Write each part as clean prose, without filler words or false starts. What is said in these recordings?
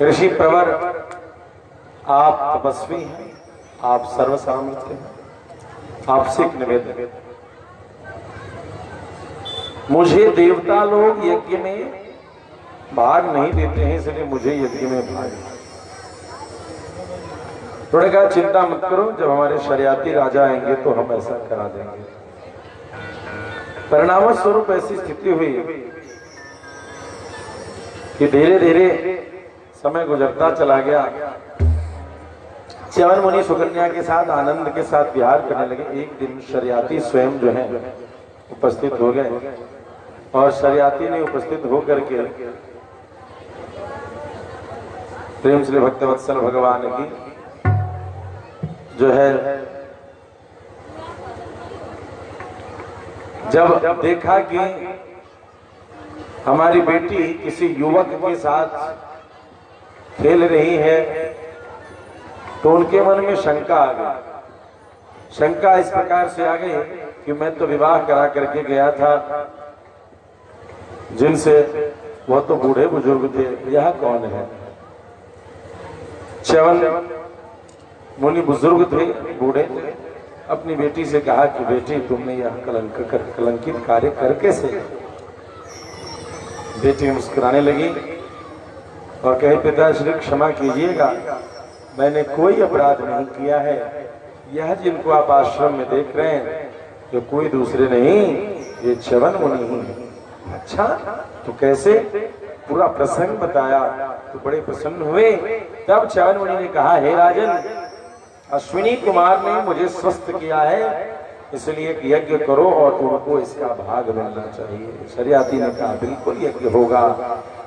ऋषि प्रवर, आप तपस्वी हैं, आप सर्वसामर्थ्य हैं, आपसे एक निवेदन, मुझे देवता लोग यज्ञ में भाग नहीं देते हैं, इसलिए मुझे यज्ञ में भाग। थोड़े कहा चिंता मत करो, जब हमारे शरियाती राजा आएंगे तो हम ऐसा करा देंगे। परिणाम स्वरूप ऐसी स्थिति हुई कि धीरे धीरे समय गुजरता चला गया। च्यवन मुनि सुकन्या के साथ आनंद के साथ विहार करने लगे। एक दिन शरियाती स्वयं जो है उपस्थित हो गए और शरियाती ने उपस्थित होकर के प्रेम श्री भक्तवत्सल भगवान की जो है जब देखा कि हमारी बेटी किसी युवक के साथ खेल रही है तो उनके मन में शंका आ गई। शंका इस प्रकार से आ गई कि मैं तो विवाह करा करके गया था जिनसे, वो तो बूढ़े बुजुर्ग थे, यह कौन है? च्यवन मुनि बुजुर्ग थे, बूढ़े थे। अपनी बेटी से कहा कि बेटी तुमने यह कलंकित कार्य करके से? बेटी मुस्कुराने लगी और कहे पिताश्री क्षमा कीजिएगा, मैंने कोई अपराध नहीं किया है। यह जिनको आप आश्रम में देख रहे हैं तो कोई दूसरे नहीं, ये च्यवन मुनि ही। अच्छा, तो कैसे? पूरा प्रसंग बताया तो बड़े प्रसन्न हुए। तब च्यवन मुनि ने कहा, हे राजन, अश्विनी कुमार ने मुझे स्वस्थ किया है, इसलिए एक यज्ञ करो और उनको इसका भाग मिलना चाहिए। शरियाती ने कहा बिल्कुल यज्ञ होगा।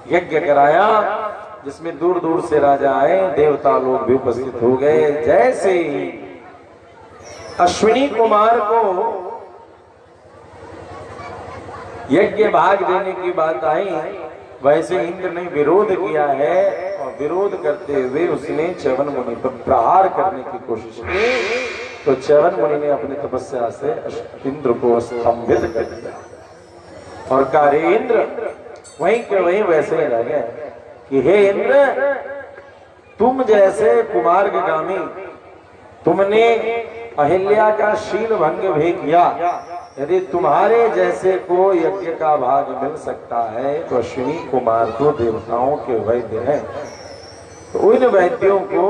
यज्ञ कराया जिसमें दूर दूर से राजा आए, देवता लोग भी उपस्थित हो गए। जैसे ही अश्विनी कुमार को यज्ञ भाग देने की बात आई, वैसे इंद्र ने विरोध किया है और विरोध करते हुए उसने च्यवन मुनि पर प्रहार करने की कोशिश की। तो च्यवन मुनि ने अपनी तपस्या से इंद्र को स्तंभित कर दिया और कहा, हे इंद्र, वहीं के वहीं वैसे ही रह गए कि हे इंद्र, तुम जैसे कुमार्गामी, तुमने अहिल्या का शील भंग भी किया। यदि तुम्हारे जैसे को यज्ञ का भाग मिल सकता है तो अश्विनी कुमार तो देवताओं के वैद्य हैं, तो उन वैद्यों को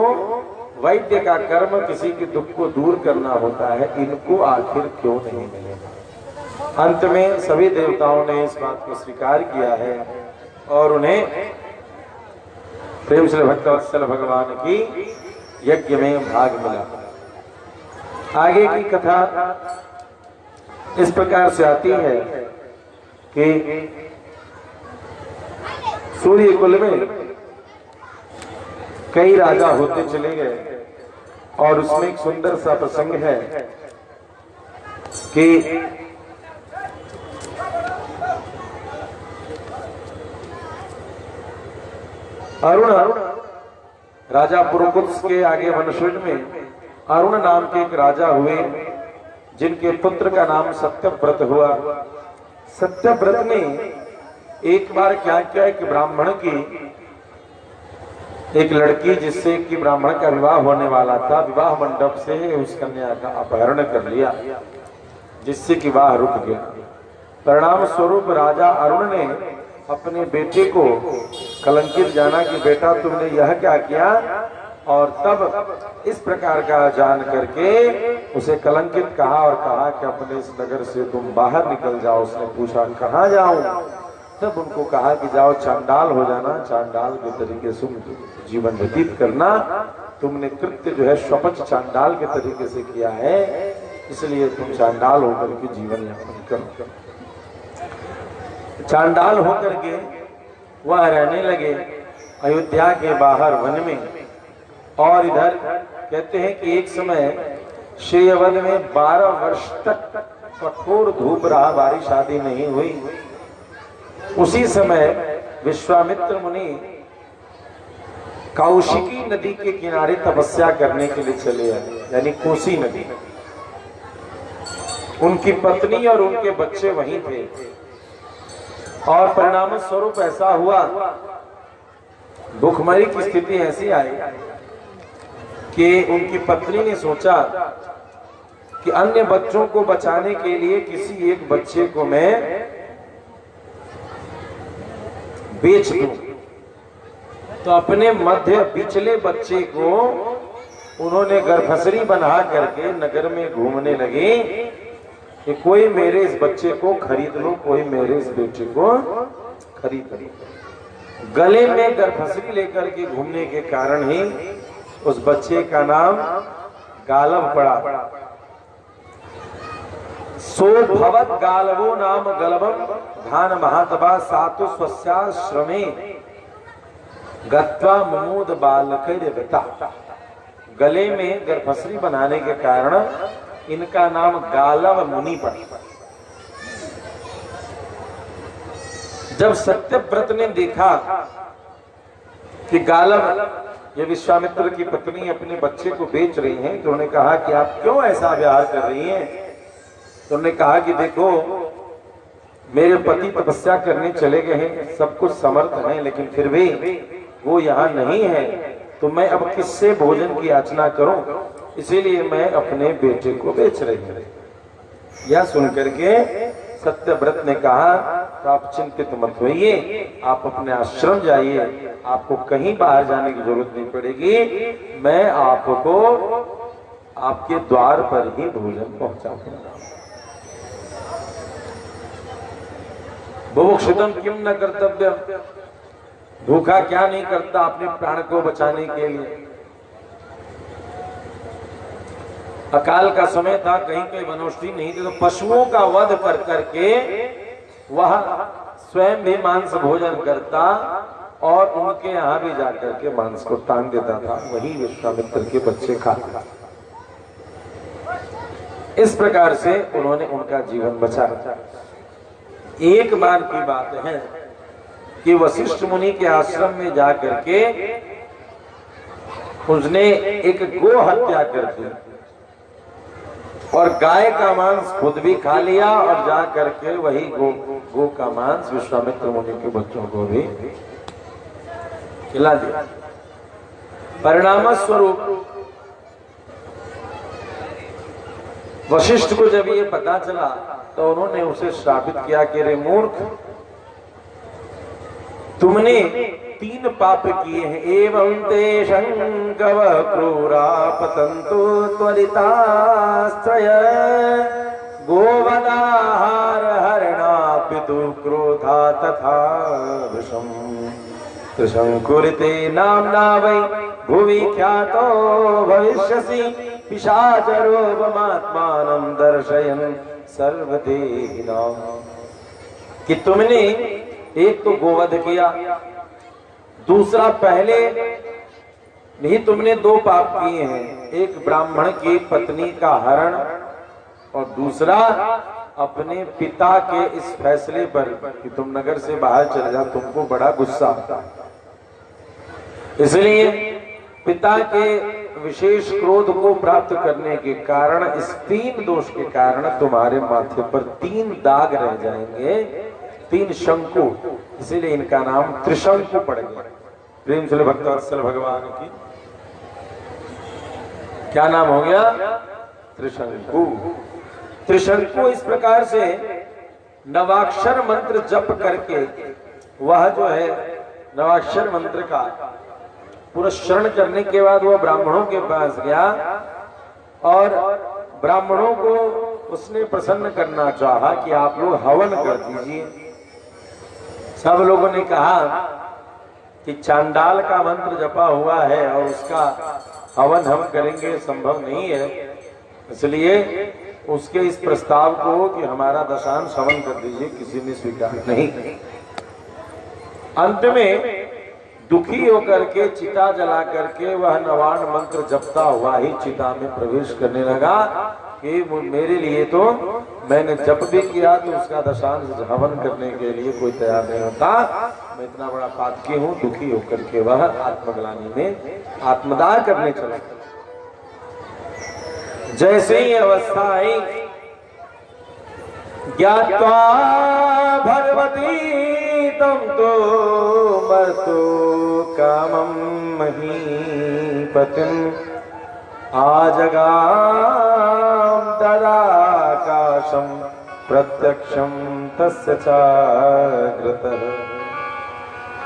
वैद्य का कर्म किसी के दुख को दूर करना होता है, इनको आखिर क्यों नहीं मिलेगा? अंत में सभी देवताओं ने इस बात को स्वीकार किया है और उन्हें प्रेम श्री भक्तवत्सल भगवान की यज्ञ में भाग मिला। आगे की कथा इस प्रकार से आती है कि सूर्य कुल में कई राजा होते चले गए और उसमें एक सुंदर सा प्रसंग है कि अरुण राजा पुरुकुत्स के आगे वनश्विन में अरुण नाम के एक राजा हुए जिनके पुत्र का नाम सत्यव्रत हुआ। सत्यव्रत ने एक बार क्या किया, एक ब्राह्मण की एक लड़की जिससे कि ब्राह्मण का विवाह होने वाला था, विवाह मंडप से उस कन्या का अपहरण कर लिया, जिससे कि विवाह रुक गया। परिणाम स्वरूप राजा अरुण ने अपने बेटे को कलंकित जाना कि बेटा तुमने यह क्या किया, और तब इस प्रकार का जान करके उसे कलंकित कहा और कहा कि अपने इस नगर से तुम बाहर निकल जाओ। उसने पूछा कहाँ जाऊं? तब उनको कहा कि जाओ चांडाल हो जाना, चांडाल के तरीके से जीवन व्यतीत करना। तुमने कृत्य जो है स्वपच चांडाल के तरीके से किया है, इसलिए तुम चांडाल होकर के जीवन यापन करो। चांडाल होकर के वह रहने लगे अयोध्या के बाहर वन में। और इधर कहते हैं कि एक समय श्री अवध में 12 वर्ष तक कठोर धूप रहा, बारिश आदि नहीं हुई। उसी समय विश्वामित्र मुनि कौशिकी नदी के किनारे तपस्या करने के लिए चले आए, यानी कोसी नदी। उनकी पत्नी और उनके बच्चे वहीं थे और परिणाम स्वरूप ऐसा हुआ भूखमरी की स्थिति ऐसी आई कि उनकी पत्नी ने सोचा कि अन्य बच्चों को बचाने के लिए किसी एक बच्चे को मैं बेच दूं। तो अपने मध्य पिछले बच्चे को उन्होंने गर्भसरी बना करके नगर में घूमने लगे कि कोई मेरे इस बच्चे को खरीद लो, कोई मेरे इस बेटे को खरीद लो। गले में गर्भसरी लेकर के घूमने के कारण ही उस बच्चे का नाम गालव पड़ा। सो भवत गालवो नाम गलवम धान महातबा सातु स्वस्याश्रमे गत्वा मुमूद बालकैर्वृता। गले में गर्भसरी बनाने के कारण इनका नाम गालव मुनि पड़ा। जब सत्यव्रत ने देखा कि गालव ये विश्वामित्र की पत्नी अपने बच्चे को बेच रही हैं, तो उन्होंने कहा कि आप क्यों ऐसा व्यवहार कर रही हैं? तो उन्होंने कहा कि देखो मेरे पति तपस्या करने चले गए हैं, सब कुछ समर्थ हैं, लेकिन फिर भी वो यहाँ नहीं है, तो मैं अब किससे भोजन की याचना करूं, इसीलिए मैं अपने बेटे को बेच रही हूं। यह सुनकर के सत्यव्रत ने कहा तो आप चिंतित मत होइए, आप अपने आश्रम जाइए, आपको कहीं बाहर जाने की जरूरत नहीं पड़ेगी, मैं आपको आपके द्वार पर ही भोजन पहुंचाऊंगा। बुभुक्षितम किम न कर्तव्य, भूखा क्या नहीं करता अपने प्राण को बचाने के लिए। अकाल का समय था, कहीं कोई वनौषधि नहीं थी, तो पशुओं का वध कर करके वह स्वयं भी मांस भोजन करता और उनके यहाँ भी जाकर के मांस को टांग देता था, वही विश्वामित्र के बच्चे खाते। इस प्रकार से उन्होंने उनका जीवन बचाया। एक बार की बात है कि वशिष्ठ मुनि के आश्रम में जाकर के उसने एक गो हत्या कर दी और गाय का मांस खुद भी खा लिया और जा करके वही गो का मांस विश्वामित्र मुनि के बच्चों को भी खिला दिया। परिणाम स्वरूप वशिष्ठ को जब ये पता चला तो उन्होंने उसे श्रापित किया कि रे मूर्ख, तुमने 3 पाप किए हैं। एवं ते शंकव क्रूरा पतंतु त्वरितास्त्रय गोवदाहार हरणा पितु क्रोधा तथा विषम त्रिशंकुरिते नाम्ना वै भुवि ख्यातो भविष्यसि पिशाचरूपमात्मानं दर्शयन् सर्वदेहिनां। कि तुमने एक तो गोवध किया, दूसरा पहले नहीं तुमने 2 पाप किए हैं, एक ब्राह्मण की पत्नी का हरण और दूसरा अपने पिता के इस फैसले पर कि तुम नगर से बाहर चले जाओ, तुमको बड़ा गुस्सा आता है, इसलिए पिता के विशेष क्रोध को प्राप्त करने के कारण इस 3 दोष के कारण तुम्हारे माथे पर 3 दाग रह जाएंगे, 3 शंकु, इसीलिए इनका नाम त्रिशंकु पड़ गया। प्रेम से भक्तवत्सल भगवान की क्या नाम हो गया? त्रिशंकु। त्रिशंकु इस प्रकार से नवाक्षर मंत्र जप करके वह जो है नवाक्षर मंत्र का पुरस्मरण करने के बाद वह ब्राह्मणों के पास गया और ब्राह्मणों को उसने प्रसन्न करना चाहा कि आप लोग हवन कर दीजिए। सब लोगों ने कहा कि चांडाल का मंत्र जपा हुआ है और उसका हवन हम करेंगे संभव नहीं है, इसलिए उसके इस प्रस्ताव को कि हमारा दशांश हवन कर दीजिए किसी ने स्वीकार नहीं। अंत में दुखी होकर के चिता जला करके वह नवान मंत्र जपता हुआ ही चिता में प्रवेश करने लगा कि मेरे लिए तो मैंने जप भी किया तो उसका दशांश हवन करने के लिए कोई तैयार नहीं होता, मैं इतना बड़ा पातकी हूं। दुखी होकर के वह आत्मग्लानि में आत्मदाह करने चला। जैसे ही अवस्था आई, ज्ञात्वा भगवती तम तो मर्तो कामं महीपतिम् आजगाम तदाकाशं प्रत्यक्षं तस्य चाग्रतः।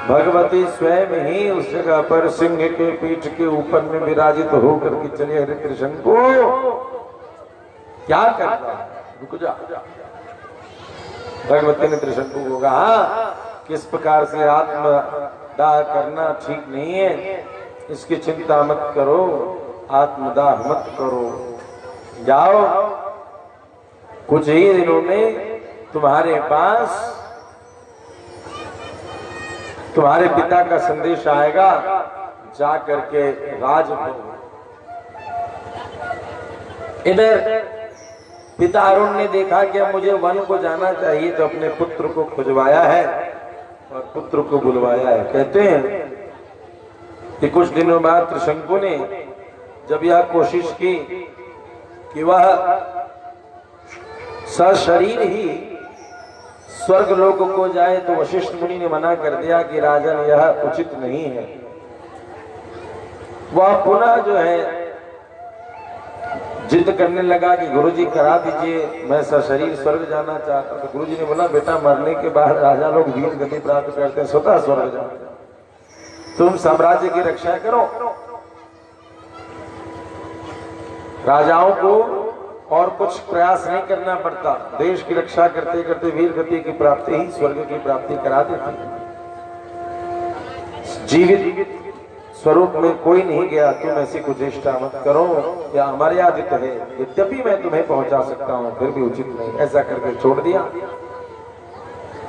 भगवती स्वयं ही उस जगह पर सिंह के पीठ के ऊपर में विराजित होकर के चले। हरे कृष्ण को क्या करना, रुक जा। भगवती ने कृष्ण को कहा किस प्रकार से आत्मदाह करना ठीक नहीं है, इसकी चिंता मत करो, आत्मदाह मत करो। जाओ, कुछ ही दिनों में तुम्हारे पास तुम्हारे पिता का संदेश आएगा, जा करके राजभोग। इधर पिता अरुण ने देखा कि मुझे वन को जाना चाहिए, तो अपने पुत्र को खुजवाया है और पुत्र को बुलवाया है। कहते हैं कि कुछ दिनों बाद त्रिशंकु ने जब यह कोशिश की कि वह सशरीर ही स्वर्ग लोक को जाए, तो वशिष्ठ मुनि ने मना कर दिया कि राजन यह उचित नहीं है। वह पुनः जो है जिद करने लगा कि गुरुजी करा दीजिए, मैं सशरीर स्वर्ग जाना चाहता हूं। तो गुरुजी ने बोला बेटा मरने के बाद राजा लोग वीर गति प्राप्त करते हैं, स्वतः स्वर्ग जाते, तुम साम्राज्य की रक्षा करो। राजाओं को और कुछ प्रयास नहीं करना पड़ता, देश की रक्षा करते करते वीर गति की प्राप्ति ही स्वर्ग की प्राप्ति करा देती। जीवित स्वरूप में कोई नहीं गया, तुम ऐसी कुछ चेष्टा मत करो, या अमर्यादित है, यद्यपि मैं तुम्हें पहुंचा सकता हूं फिर भी उचित नहीं। ऐसा करके छोड़ दिया।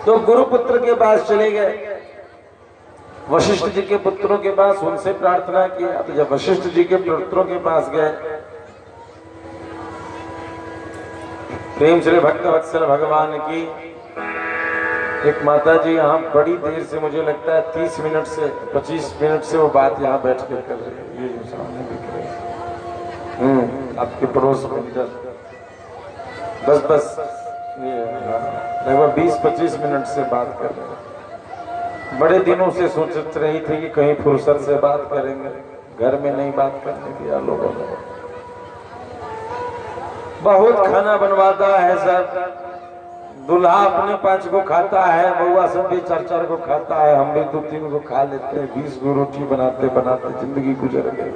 तो गुरुपुत्र के पास चले गए, वशिष्ठ जी के पुत्रों के पास, उनसे प्रार्थना किया। तो जब वशिष्ठ जी के पुत्रों के पास गए, प्रेम श्री भक्त वत्सल भगवान की एक माता जी यहाँ बड़ी देर से, मुझे लगता है 30 मिनट से 25 मिनट से वो बात यहाँ बैठ कर कर रही है। ये जो सामने दिख रहे हैं आपके पड़ोस में, बस ये लगभग 20-25 मिनट से बात कर रहे हैं। बड़े दिनों से सोच रही थी कि कहीं फुर्सत से बात करेंगे, घर में नहीं बात करने दिया लोगों ने। बहुत खाना बनवाता है सब, दूल्हा अपने 5 को खाता है, बउआ सब भी 4-4 को खाता है, हम भी 2-3 को खा लेते हैं। 20 को रोटी बनाते बनाते जिंदगी गुजर गई।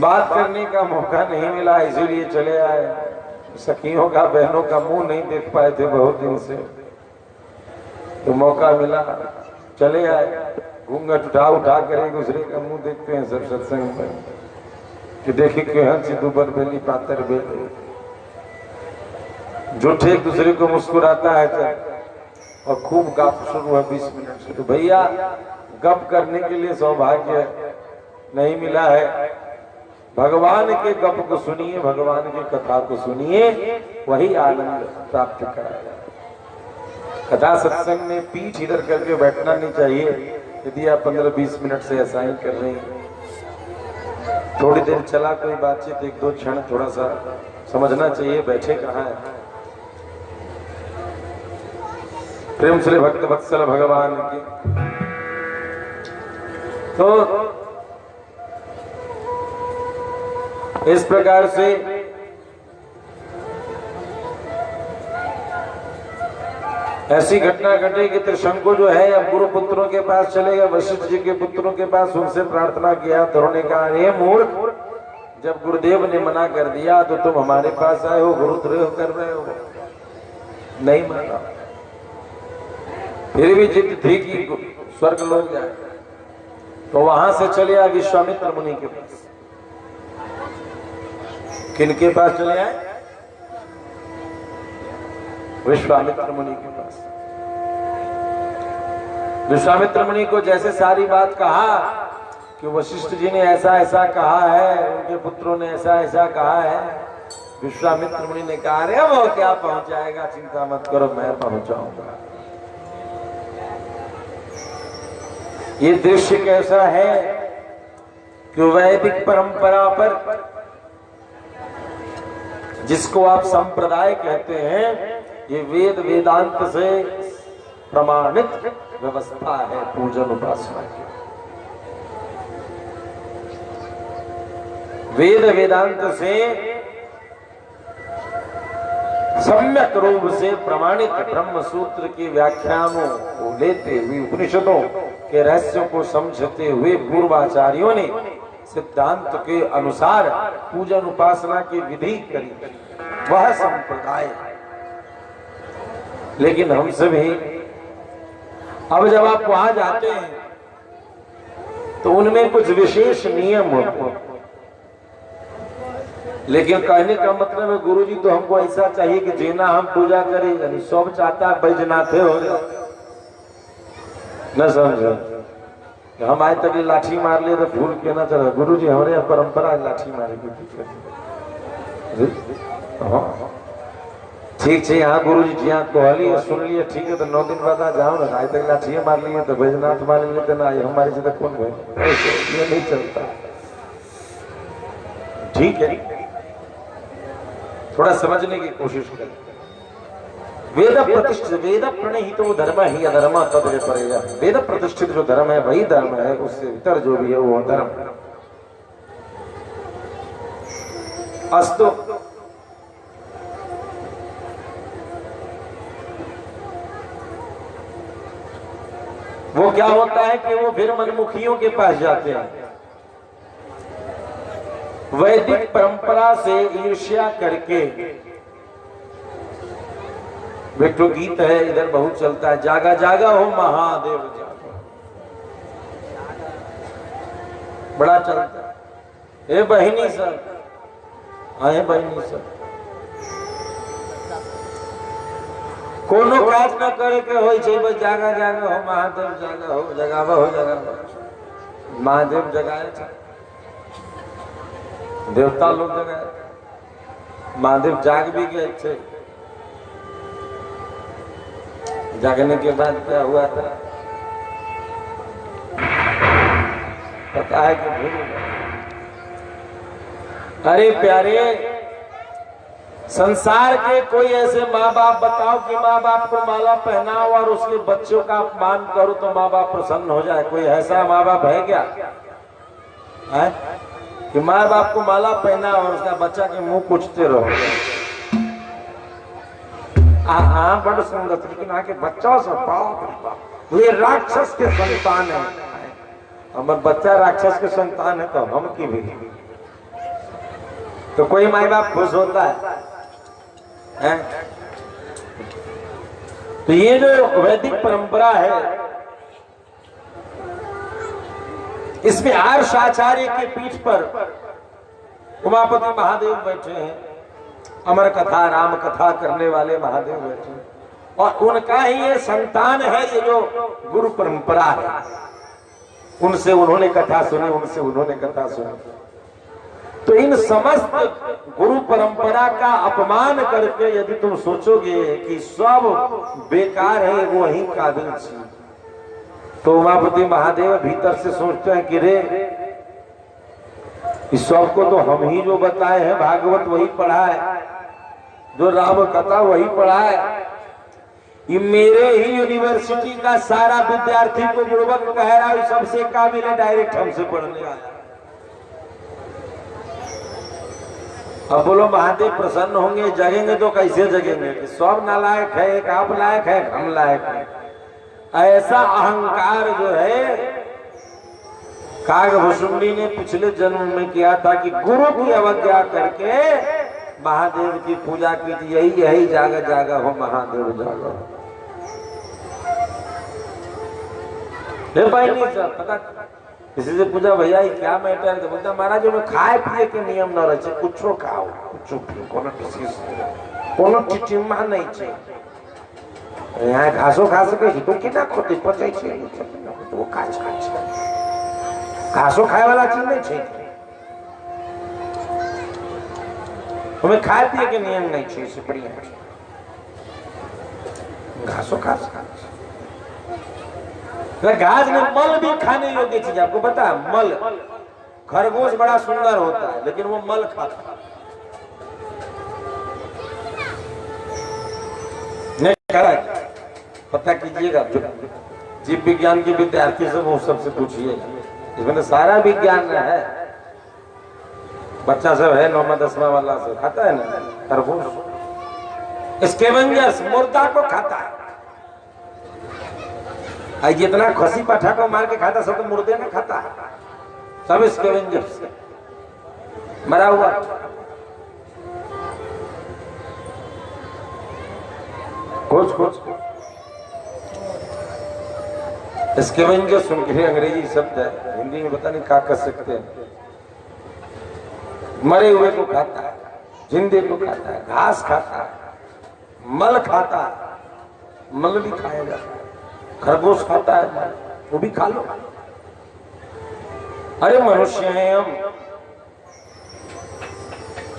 बात करने का मौका नहीं मिला, इसीलिए चले आए। सखियों का, बहनों का मुंह नहीं देख पाए थे बहुत दिन से, तो मौका मिला चले आए। घूंघट उठा कर एक दूसरे का मुंह देखते हैं सब सत्संग में कि देखिए केहन सी दुबर बेली पातर बेली, झूठे एक दूसरे को मुस्कुराता है सब, और खूब गप शुरू है 20 मिनट से। तो भैया गप करने के लिए सौभाग्य नहीं मिला है, भगवान के गप को सुनिए, भगवान की कथा को सुनिए, वही आनंद प्राप्त कराएगा। कथा सत्संग में पीठ इधर करके बैठना नहीं चाहिए। यदि आप 15-20 मिनट से ऐसा ही कर रहे हैं, थोड़ी देर चला कोई बातचीत, 1-2 क्षण थोड़ा सा समझना चाहिए बैठे कहाँ है। प्रेम श्री भक्त वत्सल भगवान की। तो इस प्रकार से ऐसी घटना घटी कि त्रिशंकु जो है अब गुरु पुत्रों के पास चले गए, वशिष्ठ जी के पुत्रों के पास, उनसे प्रार्थना किया। तो उन्होंने कहा हे मूर्ख, जब गुरुदेव ने मना कर दिया तो तुम हमारे पास आए हो, गुरुद्रोह कर रहे हो। नहीं माना, फिर भी जिद थी कि स्वर्ग लोग जाए। तो वहां से चले आए विश्वामित्र मुनि के पास। किनके पास चले आए? विश्वामित्र मुनि के पास। विश्वामित्र मुनि को जैसे सारी बात कहा कि वशिष्ठ जी ने ऐसा ऐसा कहा है, उनके पुत्रों ने ऐसा ऐसा कहा है, विश्वामित्र मुनि ने कहा अरे वो क्या पहुंचाएगा, चिंता मत करो, मैं पहुंचाऊंगा। ये दृश्य कैसा है कि वैदिक परंपरा पर, जिसको आप संप्रदाय कहते हैं, ये वेद वेदांत से प्रमाणित व्यवस्था है पूजन उपासना की। वेद वेदांत से सम्यक रूप से प्रमाणित ब्रह्म सूत्र की व्याख्यानों को लेते हुए, उपनिषदों के रहस्यों को समझते हुए पूर्वाचार्यों ने सिद्धांत के अनुसार पूजन उपासना की विधि करी, वह संप्रदाय। लेकिन हम सभी अब जब आप वहां जाते हैं तो उनमें कुछ विशेष नियम होते हैं। लेकिन कहने का मतलब है गुरुजी तो हमको ऐसा चाहिए कि जीना हम पूजा करें, यानी सब चाहता है बैजनाथे हो न समझो। हम आज तक लाठी मार लिए तो फूल क्यों ना चला। गुरुजी हमारे यहाँ परंपरा लाठी मारे की। ठीक है हाँ गुरुजी जी यहाँ कहली सुन लिए, ठीक है तो 9 दिन बाद आ जाओ ना। आज तक लाठी मार लिए तो बैजनाथ मार लिए तो ना हमारे से तो कौन भाई, ये नहीं चलता। ठीक है, थोड़ा समझने की कोशिश करें। वेद प्रतिष्ठित, वेद प्रणीत वो धर्म ही अधर्म तद पड़ेगा। वेद प्रतिष्ठित जो धर्म है वही धर्म है, उससे इतर जो भी है वो धर्म। अस्तु, वो क्या होता है कि वो फिर मनमुखियों के पास जाते हैं। वैदिक परंपरा से ईर्ष्या करके, विष्णु गीत है इधर बहुत चलता है, जागा जागा हो महादेव जागा, बड़ा चलता है। ए बहिनी सर, आए बहिनी सर, कोनो काज न करे के होय छै, बस जागा जागा हो महादेव जागा हो, जगावा हो जगावा। महादेव जगाए छै, देवता लोग जगाए, महादेव जाग भी गए थे। जागने के बाद क्या हुआ था पता है कि भूल गए। अरे प्यारे, संसार के कोई ऐसे माँ बाप बताओ कि माँ बाप को माला पहनाओ और उसके बच्चों का अपमान करो तो माँ बाप प्रसन्न हो जाए? कोई ऐसा माँ बाप है क्या है कि माँ बाप को माला पहना और उसका बच्चा के मुंह कुचते रहो? हाँ बड़ सुंदर, लेकिन आके बच्चा से पाओ ये राक्षस के संतान है। हमारे बच्चा राक्षस के संतान है तो हम की भी, तो कोई माँ बाप खुश होता है? तो ये जो वैदिक परंपरा है, इसमें आर्ष आचार्य के पीठ पर उमापति महादेव बैठे हैं, अमर कथा राम कथा करने वाले महादेव बैठे हैं, और उनका ही ये संतान है। ये जो गुरु परंपरा है, उनसे उन्होंने कथा सुनी, उनसे उन्होंने कथा सुनी। तो इन समस्त गुरु परंपरा का अपमान करके यदि तुम सोचोगे कि सब बेकार है, वो ही काबिल छी, तो उमापति महादेव भीतर से सोचते हैं कि रे इस सबको तो हम ही जो बताए हैं, भागवत वही पढ़ा है, जो राम कथा वही पढ़ा है। ये मेरे ही यूनिवर्सिटी का सारा विद्यार्थी को बुड़बक कह रहा है, सबसे काबिल है, डायरेक्ट हमसे पढ़ने आया। अब बोलो महादेव प्रसन्न होंगे, जगेंगे तो कैसे जगेंगे? सब नालायक है, एक आप लायक है, हम लायक है। ऐसा अहंकार जो है कागभूषुंडी ने पिछले जन्म में किया था कि गुरु की अवज्ञा करके महादेव की पूजा की थी। यही जागा जागा हो महादेव जागा। भाई नहीं सर पता किसी से पूछा भैया ये क्या मैटर है, तो बोलता महाराज में खाए पिए के नियम न रहे, कुछ खाओ कुछ पियो, कोनो चिचिम्मा नहीं चाहिए। यहाँ घासो खा सके तो कितना खोते पचे तो वो काच घासो खाए वाला चीज नहीं चाहिए, हमें खाए पिए के नियम नहीं चाहिए, इससे बढ़िया घासो खा सकते। घास में मल भी खाने योग्य चीज, आपको पता है मल, खरगोश बड़ा सुंदर होता है लेकिन वो मल खाता है। नहीं पता कीजिएगा, जीव विज्ञान के विद्यार्थी से वो सबसे पूछिए, इसमें तो सारा विज्ञान है। बच्चा सब है 9वां 10वां वाला से खाता है ना खरगोश, स्कैवेंजर्स मुर्दा को खाता है। आई जितना खसी पाठा को मार के खाता सब तो मुर्दे में खाता है, सब स्कैवेंजर्स मरा हुआ। खोज स्कैवेंजर सुन के अंग्रेजी शब्द है, हिंदी में पता नहीं क्या कर सकते हैं। मरे हुए को खाता है, जिंदे को खाता है, घास खाता है, मल खाता है, मल भी खाया जाता है, खरगोश खाता है, वो भी खा लो। अरे मनुष्य हैं हम,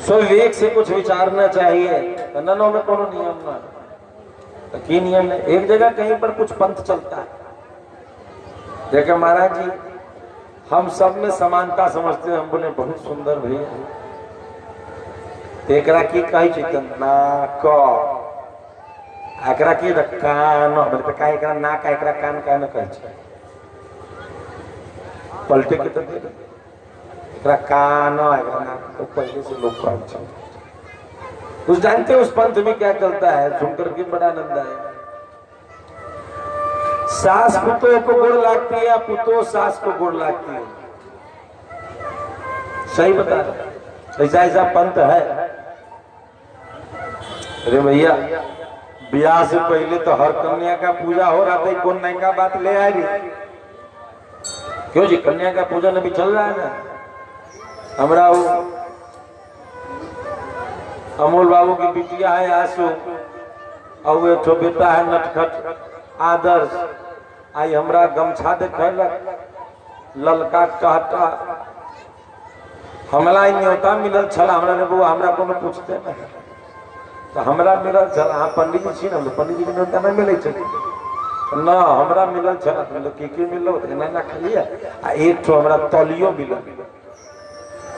स्वविवेक से कुछ विचारना चाहिए। कन्ननों में कोनो नियम ना, की नियम है। एक जगह कहीं पर कुछ पंथ चलता है, देखा महाराज जी हम सब में समानता समझते हैं। हम बोले बहुत सुंदर भैया, एकरा की कही चितन नाक एकरा की कान बोले का एकरा नाक एकरा कान का न कह छै पलटे के तो एकरा कान एकरा नाक तो पहले से लोग कह छै। कुछ जानते उस पंथ में क्या चलता है, सुनकर के बड़ा आनंद आया। सास पुतों को गोड़ लागती है, पुतों सास को गोड़ लागती है। सही बता रहे, ऐसा ऐसा पंथ है। अरे भैया ब्याह से पहले तो हर कन्या का पूजा हो रहा था, कौन नई का बात ले आई रही? क्यों जी, कन्या का पूजन अभी चल रहा है ना। हमारा वो अमोल बाबू की बिटिया है आंसू, और एक तो बेटा है नटखट आदर्श। आई हमरा गमछा देखलक ललका कहता हमरा न्योता मिलल छल, हमरा ने वो हमरा कोनो पूछते ना तो हमरा मिलल छल। हाँ पंडित जी छी ना, पंडित जी के न्योता नहीं मिले छे ना, हमरा मिलल छल। तो की मिलल ना ना खालिए आ एक तो हमरा तलियो मिलल।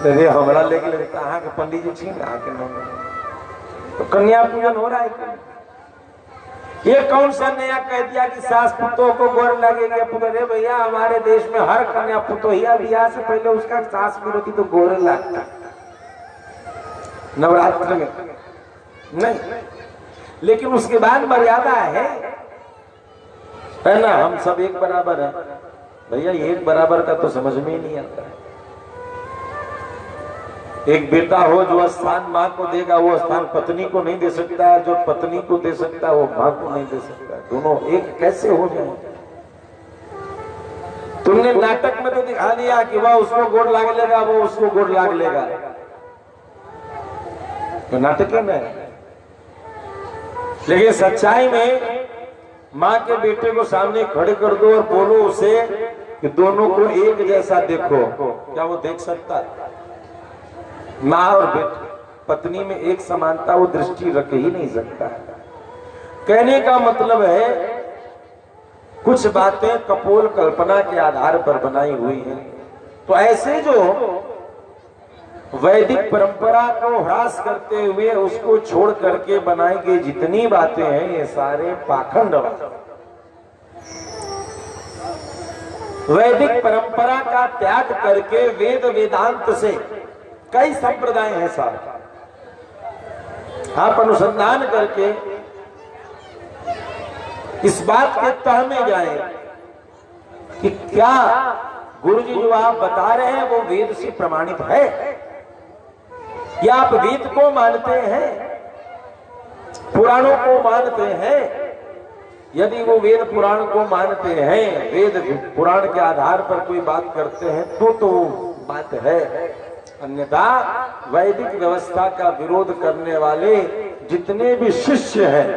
रे हमरा लेके ले कहां के पंडित जी छी ना के नाम तो कन्या पूजन हो रहा है। ये कौन सा नया कह दिया कि सास पुतों को गोर लगेगा पुत्र? रे भैया हमारे देश में हर कन्या पुतोहिया ब्याह से पहले उसका सास भी होती तो गोर लगता। नवरात्र में नहीं, लेकिन उसके बाद मर्यादा है ना। हम सब एक बराबर है भैया, एक बराबर का तो समझ में ही नहीं आता है। एक बेटा हो जो स्थान माँ को देगा वो स्थान पत्नी को नहीं दे सकता है, जो पत्नी को दे सकता है वो माँ को नहीं दे सकता। दोनों एक कैसे हो जाए? तुमने नाटक में तो दिखा दिया कि वह उसको गोड़ लाग लेगा, वो उसको गोड़ लाग लेगा, तो नाटक में। लेकिन सच्चाई में माँ के बेटे को सामने खड़े कर दो और बोलो उसे कि दोनों को एक जैसा देखो, क्या वो देख सकता है? माँ और पत्नी में एक समानता वो दृष्टि रख ही नहीं सकता है। कहने का मतलब है कुछ बातें कपोल कल्पना के आधार पर बनाई हुई हैं। तो ऐसे जो वैदिक परंपरा को ह्रास करते हुए उसको छोड़ करके बनाई गई जितनी बातें हैं ये सारे पाखंड। वैदिक परंपरा का त्याग करके वेद वेदांत से कई संप्रदाय हैं साहब, आप अनुसंधान करके इस बात के तह में जाए कि क्या गुरुजी जो आप बता रहे हैं वो वेद से प्रमाणित है, या आप वेद को मानते हैं, पुराणों को मानते हैं? यदि वो वेद पुराण को मानते हैं, वेद पुराण के आधार पर कोई बात करते हैं तो बात है। अन्यथा वैदिक व्यवस्था का विरोध करने वाले जितने भी शिष्य हैं,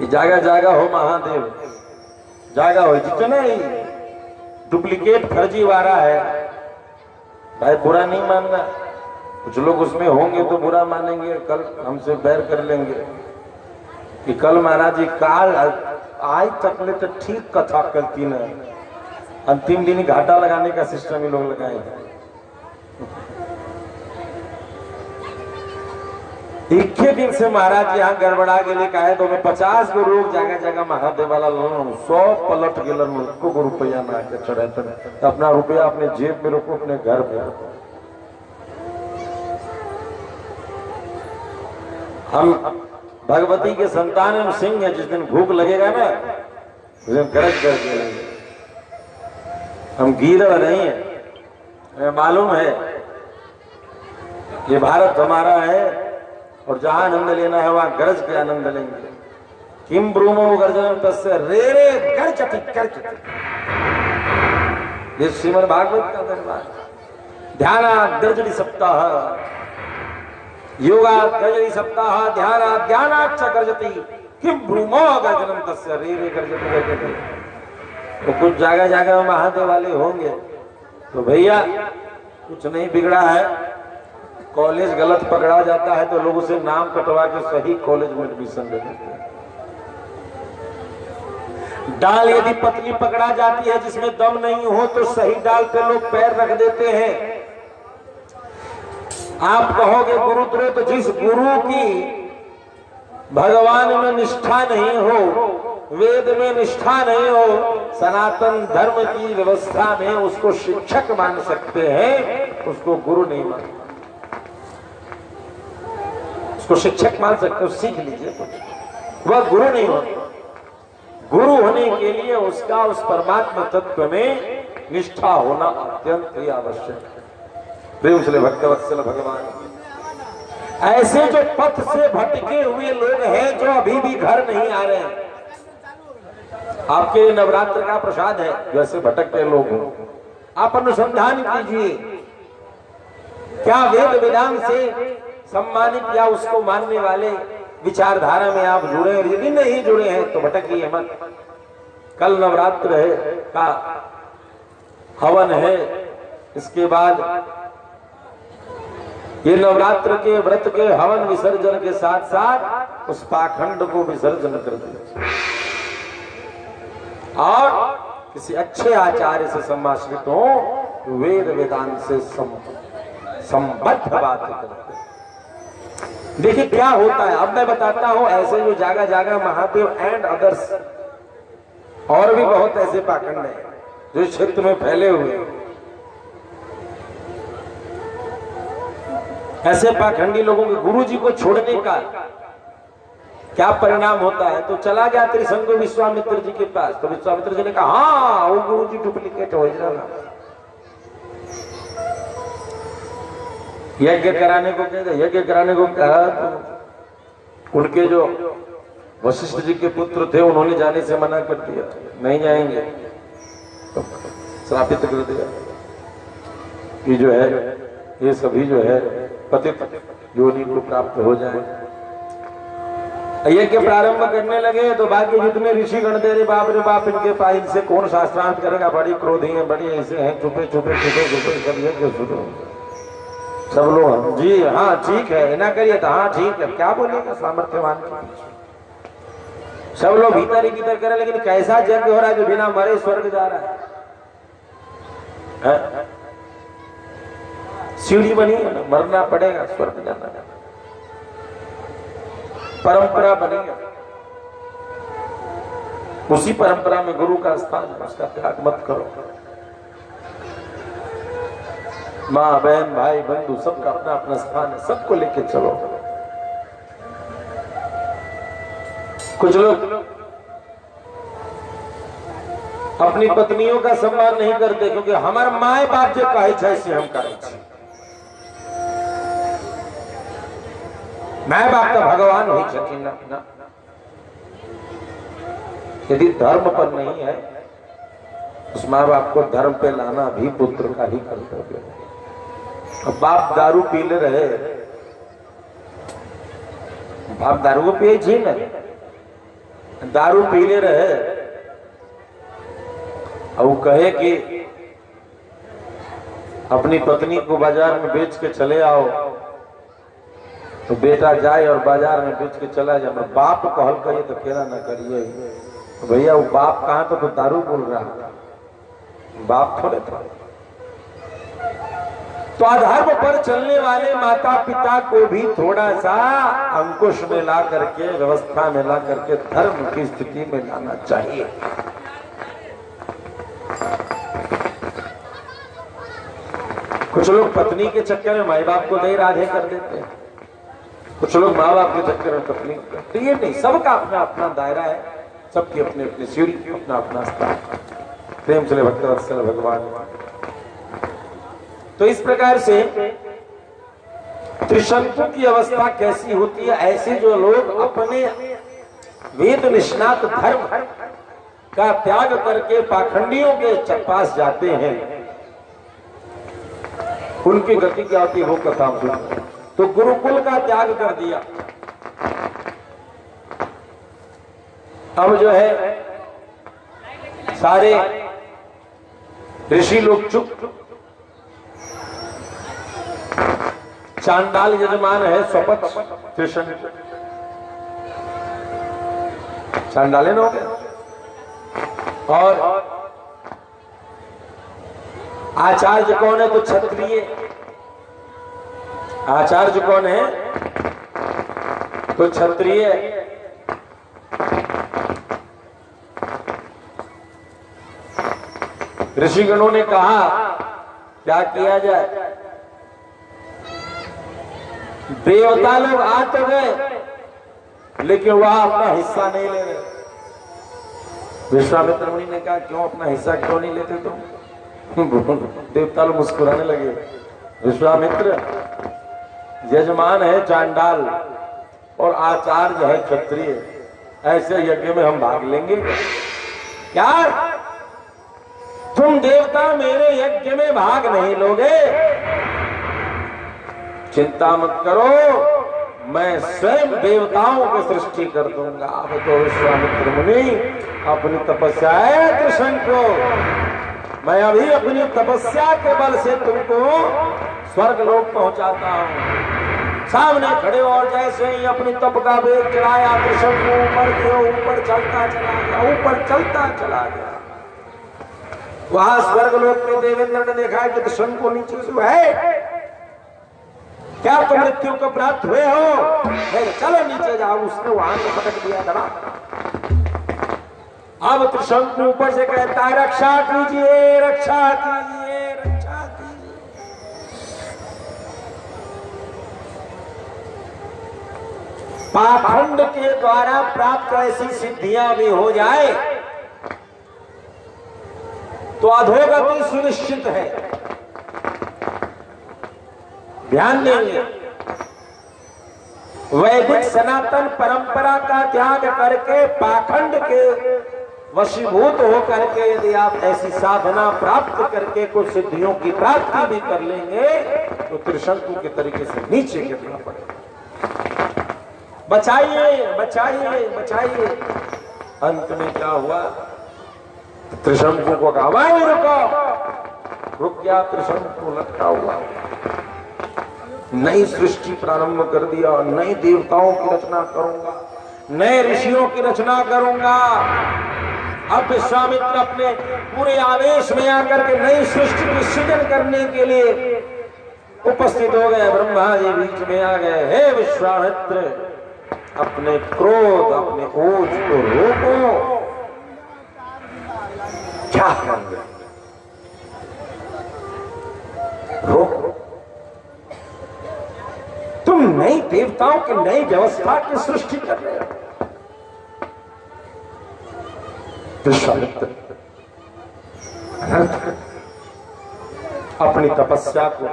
ये जागा जागा हो महादेव, जागा हो, जितना ही डुप्लीकेट फर्जीवाड़ा है भाई, बुरा नहीं मानना। कुछ लोग उसमें होंगे तो बुरा मानेंगे, कल हमसे बैर कर लेंगे कि कल महाराज जी काल आज तक ले तो ठीक कथा करती ना, अंतिम दिन घाटा लगाने का सिस्टम ही लोग लगाए। इक्के दिन से महाराज यहाँ गड़बड़ा गेले का है तो मैं 50 गो लोग जगह जगह महादेव वाला लोन 100 पलट गेलन को रुपया ना के चढ़े तो अपना रुपया अपने जेब में रखो, अपने घर में रखो। हम भगवती के संतान हम सिंह है, जिस दिन भूख लगेगा ना उस दिन गरज कर देंगे। हम गीदड़ नहीं है, हमें मालूम है ये भारत हमारा है और जहां आनंद लेना है वहां गरज के आनंद लेंगे। किम ब्रूमो गर्जन तस्य रे रे गर्जति गर्जति, ये श्रीमद् भागवत का दरबार। ध्यान गर्जति सप्ताह योगा गर्जति सप्ताह ध्यान ध्यानाच्च गर्जति किम ब्रूमो गर्जनम तस्य रे रे गर्जति गर्जति। तो कुछ जगह जगह महादेव वाले होंगे तो भैया कुछ नहीं बिगड़ा है। कॉलेज गलत पकड़ा जाता है तो लोग उसे नाम कटवा के सही कॉलेज में एडमिशन दे देते हैं। डाल यदि पतली पकड़ा जाती है जिसमें दम नहीं हो तो सही डाल पे लोग पैर रख देते हैं। आप कहोगे गुरुद्रोह, तो जिस गुरु की भगवान में निष्ठा नहीं हो, वेद में निष्ठा नहीं हो, सनातन धर्म की व्यवस्था में उसको शिक्षक मान सकते हैं, उसको गुरु नहीं मान, उसको शिक्षक मान सकते हो, सीख लीजिए कुछ, वह गुरु नहीं होता। गुरु होने के लिए उसका उस परमात्मा तत्व में निष्ठा होना अत्यंत ही आवश्यक है। प्रेम से भक्तवत्सल भगवान, ऐसे जो पथ से भटके हुए लोग हैं जो अभी भी घर नहीं आ रहे हैं, आपके नवरात्र का प्रसाद है, जैसे भटकते लोग हो, आप अनुसंधान कीजिए क्या वेद वेदांत से सम्मानित या उसको मानने वाले विचारधारा में आप जुड़े हैं। यदि नहीं जुड़े हैं तो भटकिए मत। कल नवरात्र है का हवन है, इसके बाद ये नवरात्र के व्रत के हवन विसर्जन के साथ साथ उस पाखंड को विसर्जन कर दिया और किसी अच्छे आचार्य से सम्मानित हो, वेद वेदांत से संबद्ध बात करते। देखिए क्या होता है, अब मैं बताता हूं। ऐसे जो जागा जागा महादेव एंड अदर्स और भी बहुत ऐसे पाखंड हैं जो इस क्षेत्र में फैले हुए। ऐसे पाखंडी लोगों के गुरु जी को छोड़ने का क्या परिणाम होता है। तो चला गया त्रिशंकु विश्वामित्र जी के पास, तो विश्वामित्र जी ने कहा हाँ वो गुरु जी डुप्लीकेट हो जाएगा। यज्ञ कराने को कहा, यज्ञ कराने को कहा तो उनके जो वशिष्ठ जी के पुत्र थे उन्होंने जाने से मना कर दिया, नहीं जाएंगे, तो श्रापित कर दिया कि जो है ये सभी जो है पतित योनि को प्राप्त हो जाए। यज्ञ प्रारंभ करने लगे तो बाकी जितने ऋषि गण दे रे बाप इनके पास इनसे कौन शास्त्रार्थ करेगा, बड़ी क्रोधी है, बड़ी ऐसे हैं, चुपे चुपे चुपे चुपे सब यज्ञ शुरू। सब लोग जी हाँ ठीक है ना करिए, तो हाँ ठीक है, क्या बोलेगा सामर्थ्यवान के पीछे। सब लोग भीतर ही भीतर करे, लेकिन कैसा यज्ञ हो रहा है जो बिना मरे स्वर्ग जा रहा है। सीढ़ी बनी है ना, मरना पड़ेगा स्वर्ग जाना, परंपरा बनी है। उसी परंपरा में गुरु का स्थान है, उसका त्याग मत करो। माँ बहन भाई बंधु सबका अपना अपना स्थान है, सबको लेके चलो। कुछ लोग अपनी पत्नियों का सम्मान नहीं करते क्योंकि हमारे माए बाप जो कहे से हम कहे, माए बाप का भगवान हो सके ना। यदि धर्म पर नहीं है उस माँ बाप को धर्म पे लाना भी पुत्र का ही कर्तव्य है। अब बाप दारू पीले रहे, बाप दारू को पिए जी न, दारू पीले रहे और वो कहे कि अपनी पत्नी को बाजार में बेच के चले आओ, तो बेटा जाए और बाजार में बेच के चला जाए। बाप को हल करिए तो खेला ना करिए। तो भैया वो बाप कहाँ तो दारू बोल रहा है, बाप थोड़े था। तो अधर्म पर चलने वाले माता पिता को भी थोड़ा सा अंकुश में ला करके, व्यवस्था में ला करके धर्म की स्थिति में लाना चाहिए। कुछ लोग पत्नी के चक्कर में माई बाप को नहीं राधे कर देते हैं, कुछ लोग माँ बाप के चक्कर में पत्नी को। तो ये नहीं, सबका अपना अपना दायरा है, सबकी अपनी अपनी सीढ़ी, अपना अपना स्थान। प्रेम चले भक्तवत्सल भगवान। तो इस प्रकार से त्रिशंकु की अवस्था कैसी होती है? ऐसे जो लोग अपने वेद निष्णात धर्म का त्याग करके पाखंडियों के पास जाते हैं, उनकी गति क्या होती है वो कथा सुन। तो गुरुकुल का त्याग कर दिया, अब जो है सारे ऋषि लोग चुप। चांडाल यजमान है स्वपथ त्रिशंकु, चांडालिन हो गए। और आचार्य कौन है? तो क्षत्रिय। आचार्य कौन है? तो क्षत्रिय। ऋषिगणों ने कहा क्या किया जाए? देवता लोग आ तो गए लेकिन वह अपना हिस्सा नहीं ले रहे। विश्वामित्र मुनि ने कहा क्यों अपना हिस्सा क्यों नहीं लेते तुम? देवता लोग मुस्कुराने लगे। विश्वामित्र, यजमान है चांडाल और आचार्य है क्षत्रिय, ऐसे यज्ञ में हम भाग लेंगे क्या? तुम देवता मेरे यज्ञ में भाग नहीं लोगे? चिंता मत करो, मैं स्वयं देवताओं की सृष्टि कर दूंगा। अब तो विश्वामित्र मुनि अपनी तपस्या है त्रिशंकु, मैं अभी अपनी तपस्या के बल से तुमको स्वर्ग लोक पहुंचाता हूं। सामने खड़े और जैसे ही अपनी तप का वेग चलाया, त्रिशंकु ऊपर गया, ऊपर चलता चला गया, ऊपर चलता चला गया। वहां स्वर्ग लोक में देवेंद्र ने देखा कि त्रिशंकु नीचे से है, क्या तुम मृत्यु को प्राप्त हुए हो? चलो नीचे जाओ। उसने वहां से पटक दिया दबा। अब त्रिशंकु ऊपर से कहता है रक्षा कीजिए, रक्षा कीजिए, रक्षा कीजिए। पाखंड के द्वारा प्राप्त ऐसी सिद्धियां भी हो जाए तो अधोगति सुनिश्चित है। ध्यान देंगे, वैदिक सनातन परंपरा का त्याग करके पाखंड के वशीभूत होकर के यदि आप ऐसी साधना प्राप्त करके कुछ सिद्धियों की प्राप्ति भी कर लेंगे तो त्रिशंकु के तरीके से नीचे गिरना पड़ेगा। बचाइए, बचाइए, बचाइए। अंत में क्या हुआ? त्रिशंकु को कहा भाई रुको। रुक गया, त्रिशंकु लटका हुआ। नई सृष्टि प्रारंभ कर दिया, नए देवताओं की रचना करूंगा, नए ऋषियों की रचना करूंगा। अब विश्वामित्र अपने पूरे आवेश में आकर के नई सृष्टि की सृजन करने के लिए उपस्थित हो गए। ब्रह्मा जी बीच में आ गए। हे विश्वामित्र, अपने क्रोध, अपने ओज को रोको। क्या करेंगे? रोको। तुम नई देवताओं की नई व्यवस्था की सृष्टि कर रहे हो। विश्वामित्र अपनी तपस्या को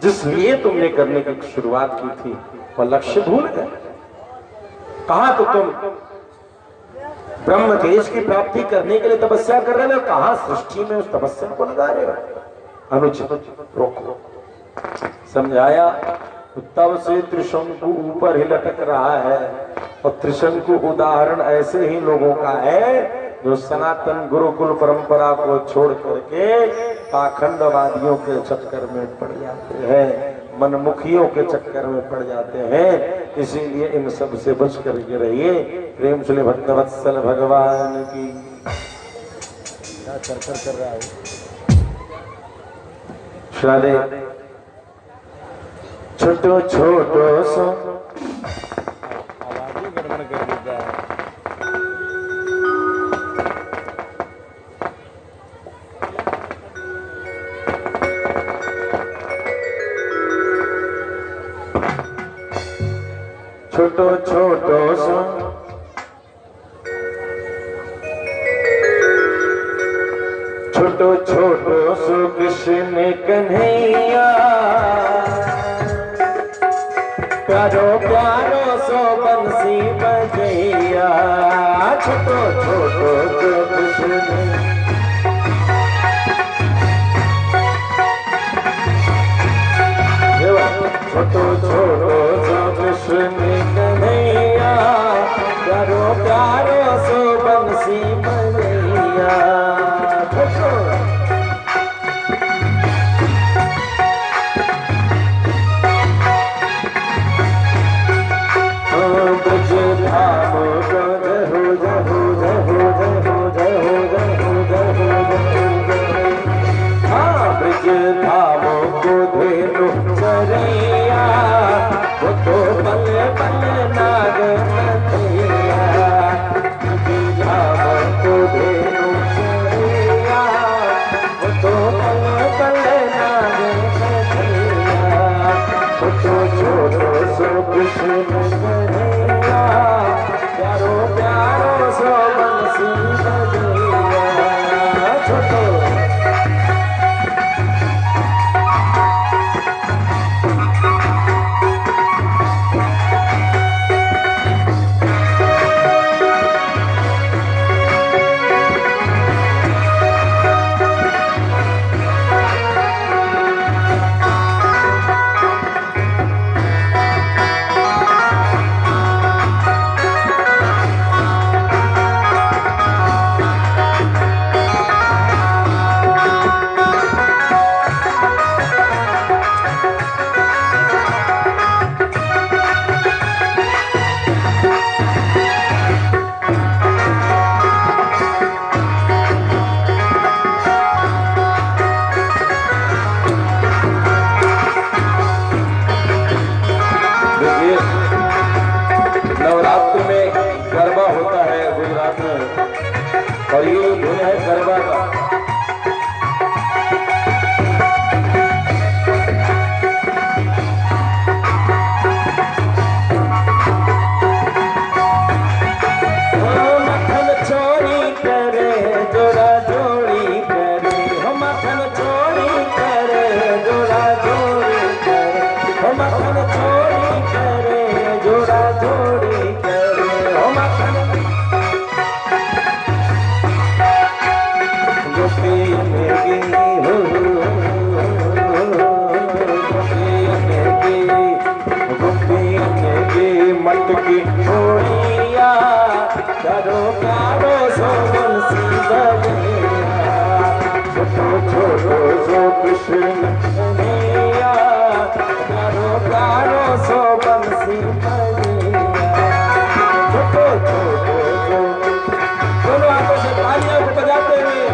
जिस लिए तुमने करने की शुरुआत की थी वह लक्ष्य भूल गए। कहां तो तुम ब्रह्म तेज की प्राप्ति करने के लिए तपस्या कर रहे हो, कहां सृष्टि में उस तपस्या को लगा रहे हो? अनुचित, रोको। समझाया। तब से त्रिशंकु ऊपर ही लटक रहा है। और त्रिशंकु उदाहरण ऐसे ही लोगों का है जो सनातन गुरुकुल परंपरा को छोड़ करके पाखंडवादियों के चक्कर में पड़ जाते हैं, मनमुखियों के चक्कर में पड़ जाते हैं। इसीलिए इन सब से बच करके रहिए। प्रेम से भक्तवत्सल भगवान की। क्या कर रहा है? शादी छोटो छोटो सो आवाज ही गड़बड़ कर देता है। छोटो छोटो सो छोटो छोटो सो कृष्ण कन्हैया, प्यारो प्यारो सो बंसी बजैया। छोटो छोटो सो कृष्ण, छोटो छोटो सो कृष्ण कन्हैया, प्यारो प्यारो सो बंसी बजैया। ब्रज धाम को जहो जहो जहो जहो जहो जहो जहो, हाँ ब्रज धाम को धेनु चरैया, वो तो पल पल नाग नथैया। ब्रज धाम को धेनु चरैया, वो तो पल पल नाग नथैया। छोटो छोटो सो कृष्ण कन्हैया, प्यारो प्यारो सो बंसी बजैया। छोटो नवरात्र में गरबा होता है गुजरात में, और ये धुन है गरबा का। मक्खन चोरी करे जोड़ा जोड़ी करे, मक्खन चोरी करे जोड़ा जोड़ी करे, मक्खन चोरी करे जोड़ा जोड़ी करे, गोपी मटकी छोड़िया, चारो प्यारो सो बंसी बजैया। छोटो छोटो सो कृष्ण कन्हैया, प्यारो प्यारो सो बंसी बजैया। छोटो छोटो सो, दोनों हाथों से तालियां बजाते हुए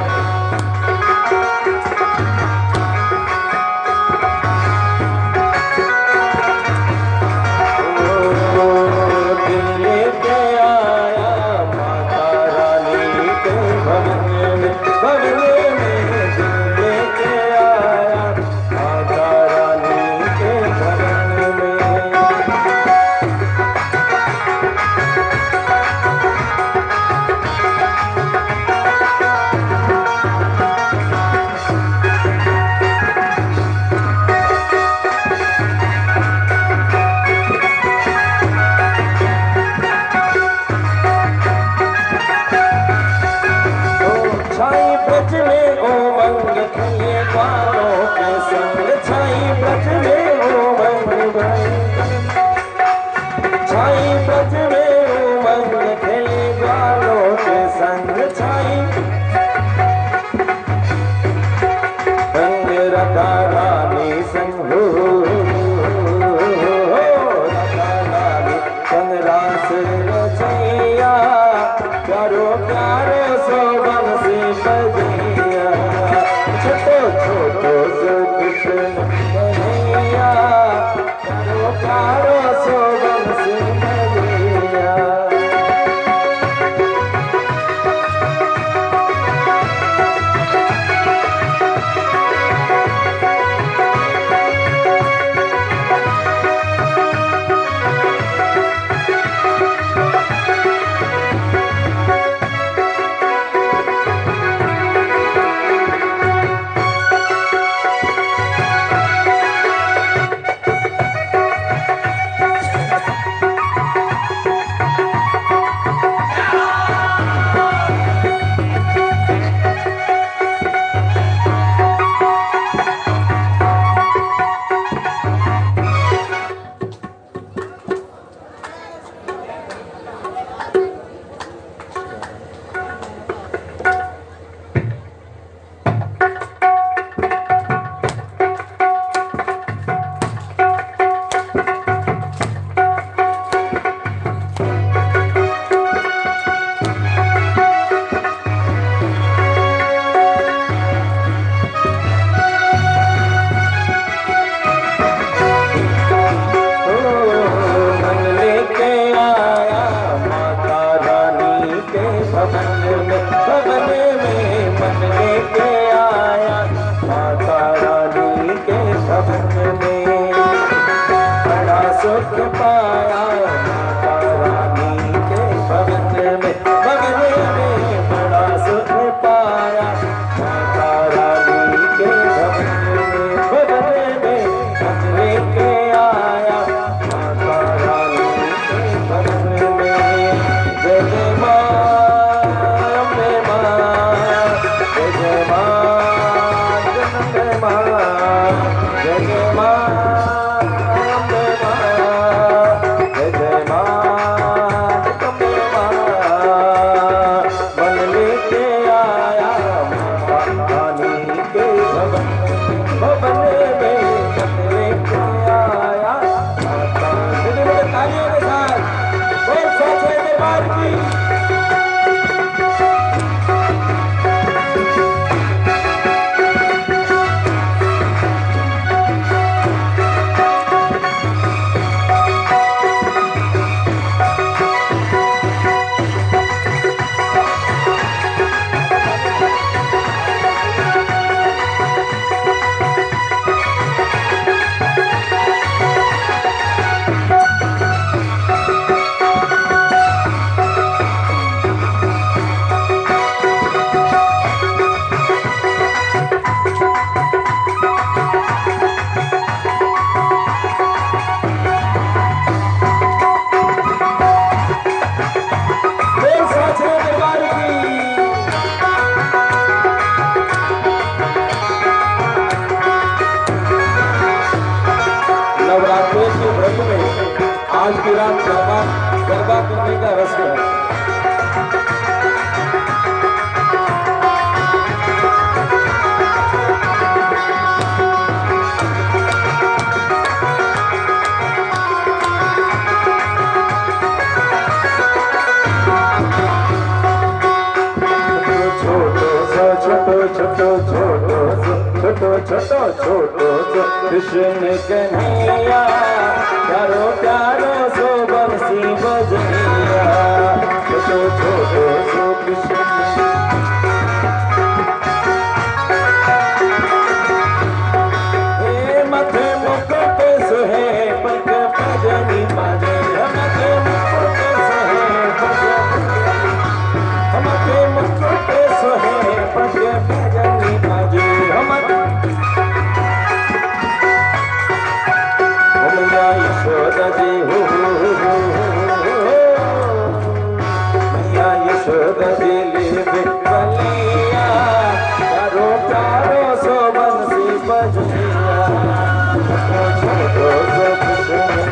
छोटो छोटो से रानी के भवन भवन में खतरे के आया आता। तालियों के साथ बोल सच्चे दरबार की। नवरात्रों के व्रत में आज की रात गरबा करने का रस्म है। छोटो छोटो कृष्ण कन्हैया प्यारो प्यारो सो बंसी बजैया। छोटो छोटो सो कृष्ण मथे मुकुट सोहे पग भजनी बाजे। मथे मुकुट सोहे मथे मुकुट सोहे पग भजनी बाजे। यशोदा जी हो मैया यशोदा जी ले बलिया प्यारो प्यारो सो बंसी बजैया। छोटो सो कृष्ण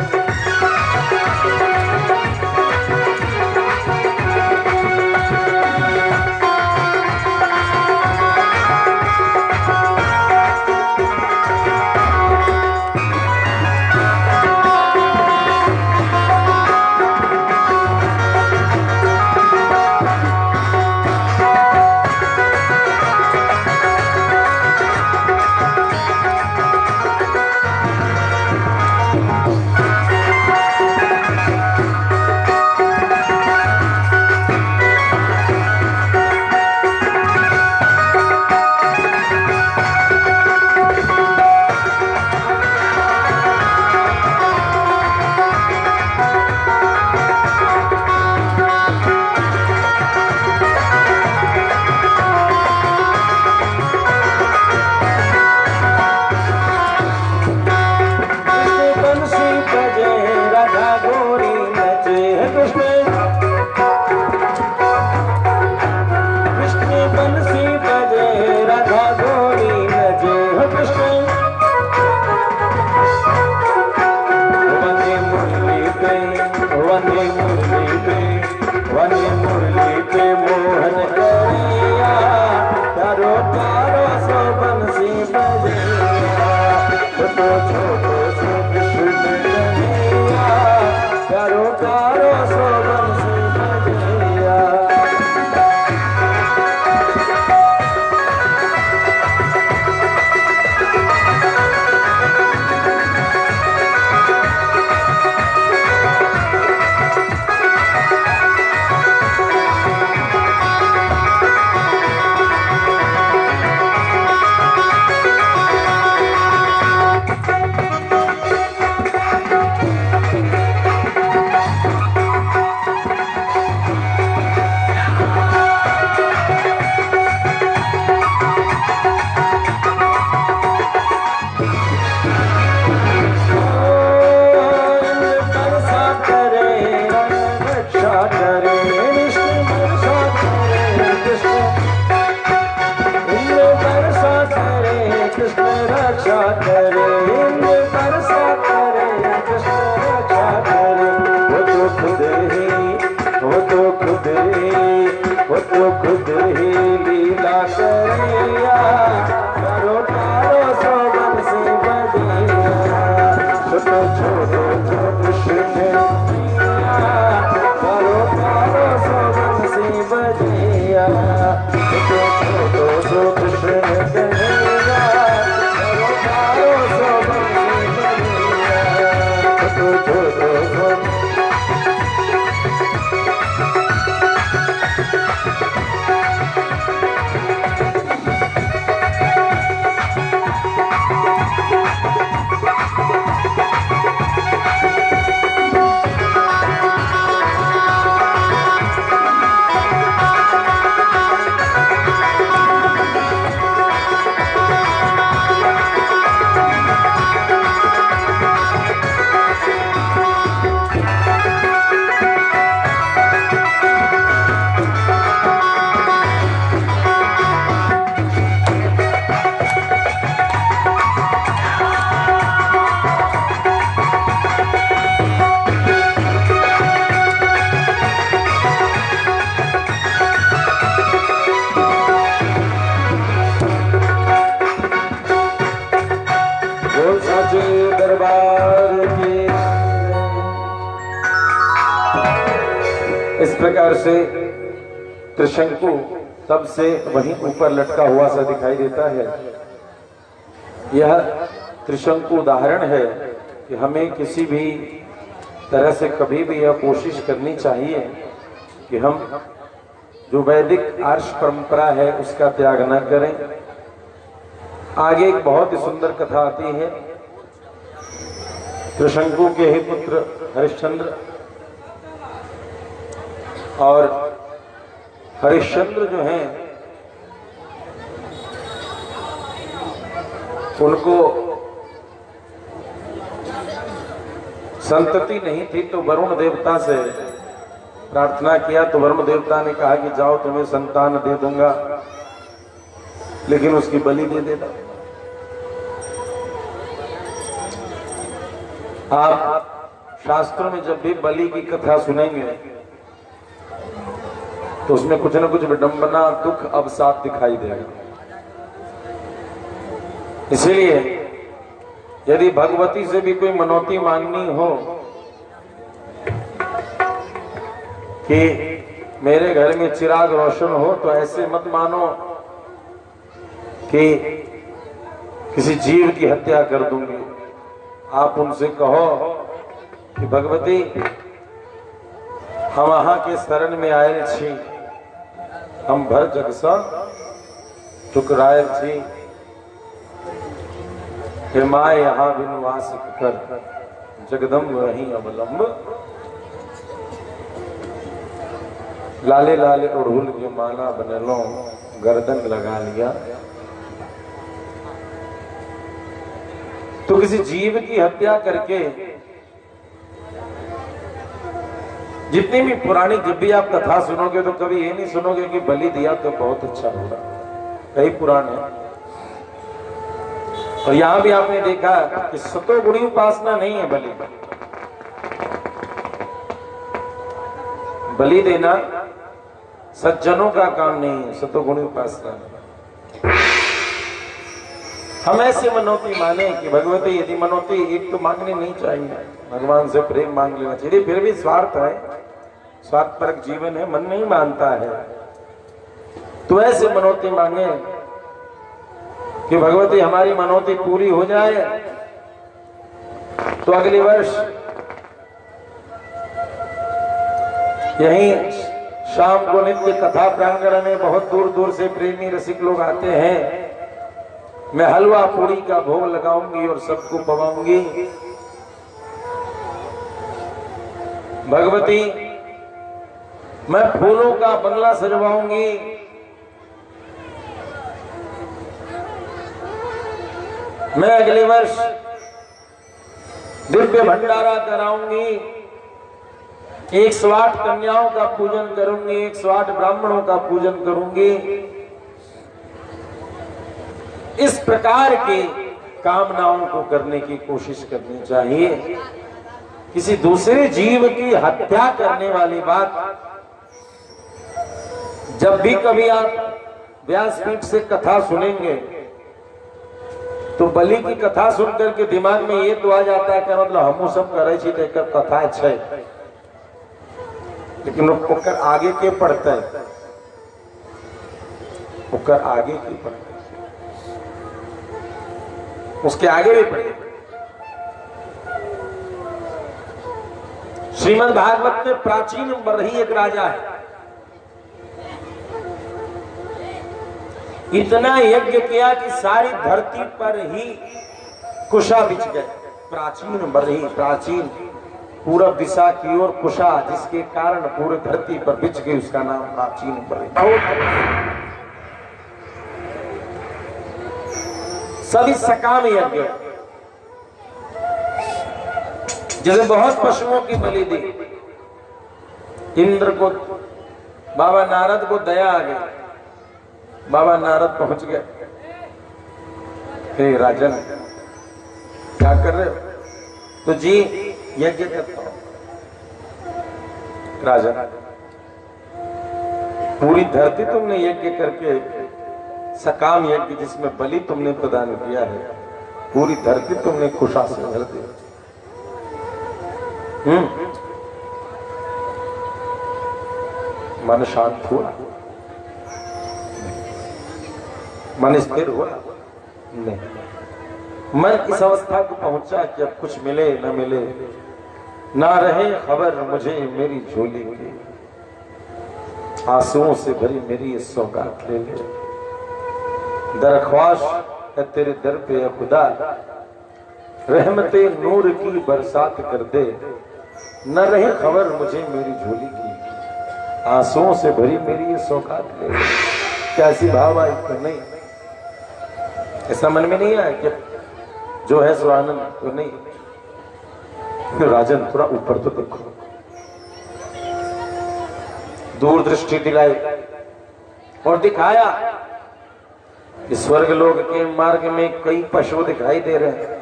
प्रकार से त्रिशंकु तब से वहीं ऊपर लटका हुआ सा दिखाई देता है। यह त्रिशंकु उदाहरण है कि हमें किसी भी तरह से कभी भी यह कोशिश करनी चाहिए कि हम जो वैदिक आर्ष परंपरा है उसका त्याग न करें। आगे एक बहुत ही सुंदर कथा आती है। त्रिशंकु के ही पुत्र हरिश्चंद्र, और हरिश्चंद्र जो हैं उनको संतति नहीं थी, तो वरुण देवता से प्रार्थना किया। तो वरुण देवता ने कहा कि जाओ तुम्हें संतान दे दूंगा, लेकिन उसकी बलि दे देना। आप शास्त्रों में जब भी बलि की कथा सुनेंगे तो उसमें कुछ न कुछ विडंबना, दुख, अवसाद दिखाई देगा। इसलिए यदि भगवती से भी कोई मनौती मांगनी हो कि मेरे घर में चिराग रोशन हो, तो ऐसे मत मानो कि किसी जीव की हत्या कर दूंगी। आप उनसे कहो कि भगवती हम अहाँ के शरण में आयल छी, हम भर जग सा ठुकरायल छी, हे माय यहाँ विनवास कर जगदम्ब रही अवलंब। लाले लाले उड़हुल के माला बनलो, गर्दन लगा लिया। तो किसी जीव की हत्या करके, जितनी भी पुरानी, जब भी आप कथा सुनोगे तो कभी ये नहीं सुनोगे कि बलि दिया तो बहुत अच्छा होगा। कई पुराने, और यहां भी आपने देखा कि सतोगुणी उपासना नहीं है बलि। बलि देना सज्जनों का काम नहीं है, सतोगुणी उपासना। हम ऐसे मनौती माने कि भगवती, यदि मनौती एक तो मांगनी नहीं चाहिए, भगवान से प्रेम मांग लेना चाहिए। फिर भी स्वार्थ है, स्वार्थपरक जीवन है, मन नहीं मानता है, तो ऐसे मनौती मांगे कि भगवती हमारी मनौती पूरी हो जाए, तो अगले वर्ष यहीं शाम को नित्य कथा प्रांगण में बहुत दूर दूर से प्रेमी रसिक लोग आते हैं। मैं हलवा पूरी का भोग लगाऊंगी और सबको पवाऊंगी। भगवती मैं फूलों का बंगला सजवाऊंगी, मैं अगले वर्ष दिव्य भंडारा कराऊंगी, 108 कन्याओं का पूजन करूंगी, 108 ब्राह्मणों का पूजन करूंगी। इस प्रकार की कामनाओं को करने की कोशिश करनी चाहिए। किसी दूसरे जीव की हत्या करने वाली बात, जब भी कभी आप व्यासपीठ से कथा सुनेंगे तो बलि की कथा सुनकर के दिमाग में ये तो आ जाता है कि मतलब हम सब करे छी तो कथा है, लेकिन ओकर आगे के पढ़ते हैं, ओकर आगे की पढ़ते, उसके आगे भी पढ़े। श्रीमद् भागवत में प्राचीन बरही एक राजा है, इतना यज्ञ किया कि सारी धरती पर ही कुशा बिछ गए। प्राचीन बरही, प्राचीन पूरब दिशा की ओर कुशा, जिसके कारण पूरे धरती पर बिछ गई, उसका नाम प्राचीन बरही। सभी सकाम यज्ञ, जैसे बहुत पशुओं की बलि दी। इंद्र को, बाबा नारद को दया आ गई, बाबा नारद पहुंच गए। हे राजन क्या कर रहे हो? तो जी यज्ञ करता हूं। राजन पूरी धरती तुमने यज्ञ करके, सकाम यज्ञ जिसमें बलि तुमने प्रदान किया है, पूरी धरती तुमने खुशा से भर दी। मन शांत हुआ, मन स्थिर हुआ? नहीं। मन इस अवस्था को पहुंचा कि अब कुछ मिले न मिले, ना रहे खबर मुझे मेरी झोली की, आंसुओं से भरी मेरी ये सौगात ले ले। दरख्वाश है तेरे दर पे खुदा, रहमते नूर की बरसात कर दे, न रहे खबर मुझे मेरी झोली की, आंसुओं से भरी मेरी ये सौगात ले ले। क्या ऐसी भाव आई तो नहीं? ऐसा मन में नहीं आया कि जो है सो आनंद तो नहीं? फिर राजन थोड़ा ऊपर तो देखो, दूर दृष्टि दिलाई और दिखाया कि स्वर्ग लोक के मार्ग में कई पशु दिखाई दे रहे हैं।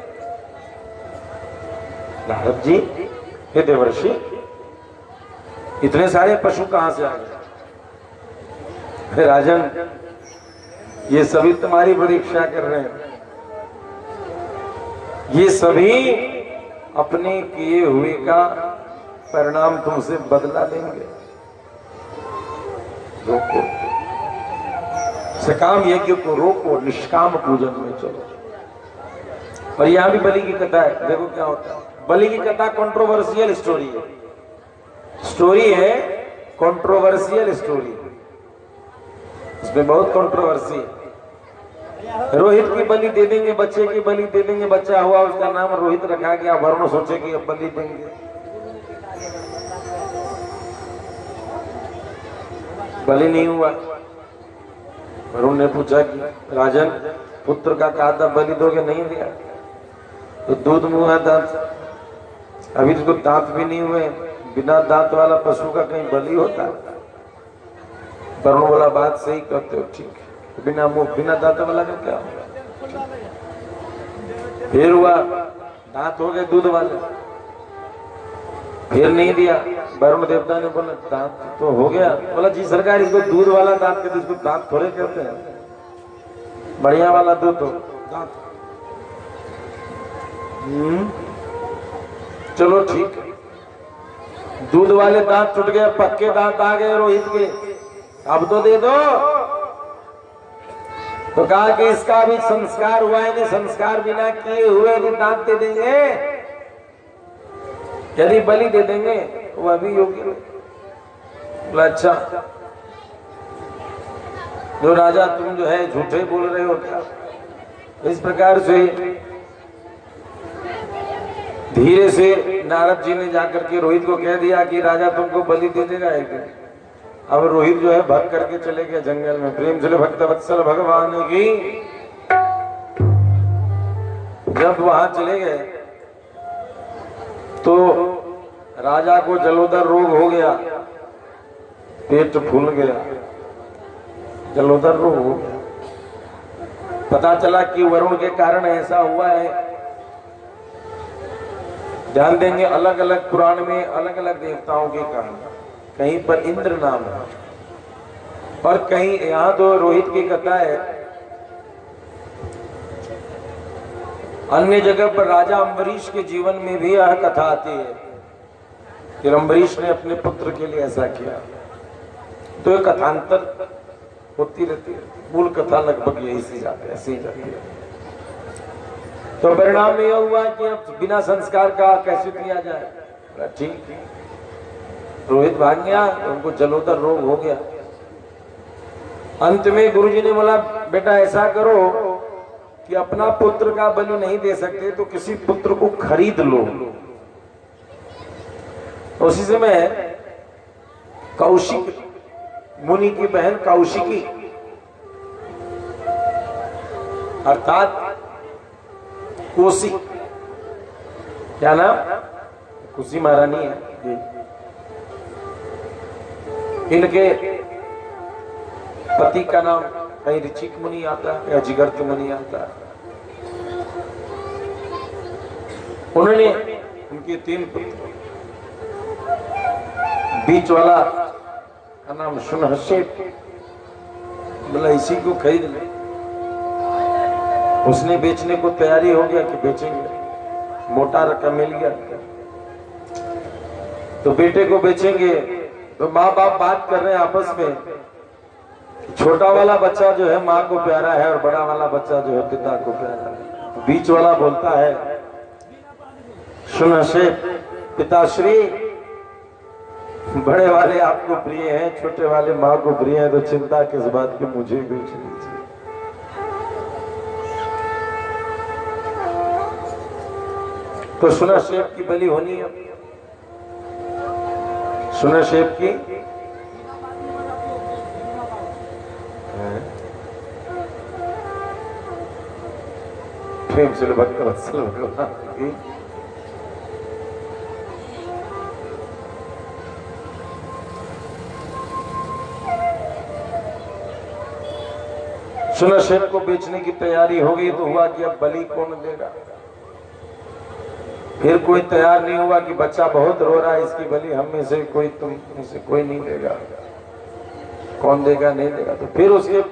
नारद जी, हे देवर्षि, इतने सारे पशु कहां से आ गए? हे राजन, ये सभी तुम्हारी परीक्षा कर रहे हैं, ये सभी अपने किए हुए का परिणाम तुमसे बदला लेंगे। रोको, सकाम यज्ञ को रोको, निष्काम पूजन में चलो। और यहां भी बलि की कथा है। देखो क्या होता है, बलि की कथा कंट्रोवर्शियल स्टोरी है, स्टोरी है कंट्रोवर्शियल स्टोरी, उसमें बहुत कंट्रोवर्सी है। रोहित की बलि दे देंगे, बच्चे की बलि दे देंगे, बच्चा हुआ, उसका नाम रोहित रखा गया। वरुण सोचे कि अब बलि देंगे, बलि नहीं हुआ। वरुण ने पूछा कि राजन, पुत्र का कहा था बलि दोगे, नहीं दिया, तो दूध मुंह दांत, अभी तो दांत भी नहीं हुए, बिना दांत वाला पशु का कहीं बलि होता है? वरुण बोला बात सही कहते हो, ठीक है, बिना मुंह बिना दांत वाला का क्या होगा? फिर हुआ, दांत हो गए दूध वाले, फिर नहीं दिया। वरुण देवता ने बोला दांत तो हो गया। बोला जी सरकार, इसको दूध वाला दांत कहते, इसको दांत थोड़े कहते हैं, बढ़िया वाला दूध तो दांत। चलो ठीक है, दूध वाले दांत टूट गए, पक्के दांत आ गए रोहित के, अब तो दे दो। तो कहा कि इसका भी संस्कार हुआ है, नहीं संस्कार बिना किए हुए भी दांत दे देंगे, यदि बलि दे देंगे वो अभी योग्य। बोला अच्छा, जो राजा तुम जो है झूठे बोल रहे हो क्या? इस प्रकार से धीरे से नारद जी ने जाकर के रोहित को कह दिया कि राजा तुमको बलि दे देगा एक दिन। अब रोहित जो है भाग करके चले गए जंगल में। प्रेम से भक्त वत्सल भगवान की। जब वहां चले गए तो राजा को जलोदर रोग हो गया, पेट फूल गया, जलोदर रोग हो गया। पता चला कि वरुण के कारण ऐसा हुआ है। ध्यान देंगे, अलग अलग पुराण में अलग अलग देवताओं के कारण, कहीं पर इंद्र नाम है और कहीं यहाँ तो रोहित की कथा है। अन्य जगह पर राजा अम्बरीश के जीवन में भी यह कथा आती है कि अम्बरीश ने अपने पुत्र के लिए ऐसा किया। तो ये कथांतर होती रहती है, मूल कथा लगभग यही से जाती है, ऐसे ही जाती है। तो परिणाम यह हुआ कि अब बिना संस्कार का कैसे किया जाए? ठीक, रोहित भाग गया, उनको जलोदर रोग हो गया। अंत में गुरुजी ने बोला बेटा ऐसा करो कि अपना पुत्र का बलि नहीं दे सकते तो किसी पुत्र को खरीद लो। उसी समय कौशिक मुनि की बहन कौशिकी अर्थात कोसी, क्या नाम, कोसी महारानी है जी, इनके पति का नाम कहीं ऋचिक मुनि आता है या जिगर्त मुनि आता है। उन्होंने उनके 3 पुत्र, बीच वाला का नाम सुनहसेप, बोला इसी को खरीद ले। उसने बेचने को तैयारी हो गया कि बेचेंगे, मोटा रकम मिल गया। तो बेटे को बेचेंगे तो माँ बाप बात कर रहे हैं आपस में, छोटा वाला बच्चा जो है माँ को प्यारा है और बड़ा वाला बच्चा जो है पिता को प्यारा है। बीच वाला बोलता है, सुन से पिताश्री, बड़े वाले आपको प्रिय हैं, छोटे वाले माँ को प्रिय हैं, तो चिंता किस बात की, मुझे बेच लीजिए। तो सुना शेप की बलि होनी है, सुना शेप की प्रेम से भक्त वत्सल भगवान की सुना शेप को बेचने की तैयारी हो गई। तो हुआ कि अब बलि कौन देगा। फिर कोई तैयार नहीं हुआ कि बच्चा बहुत रो रहा है, इसकी बलि हम में से कोई, तुम में से कोई नहीं देगा। कौन देगा, नहीं देगा। तो फिर उसके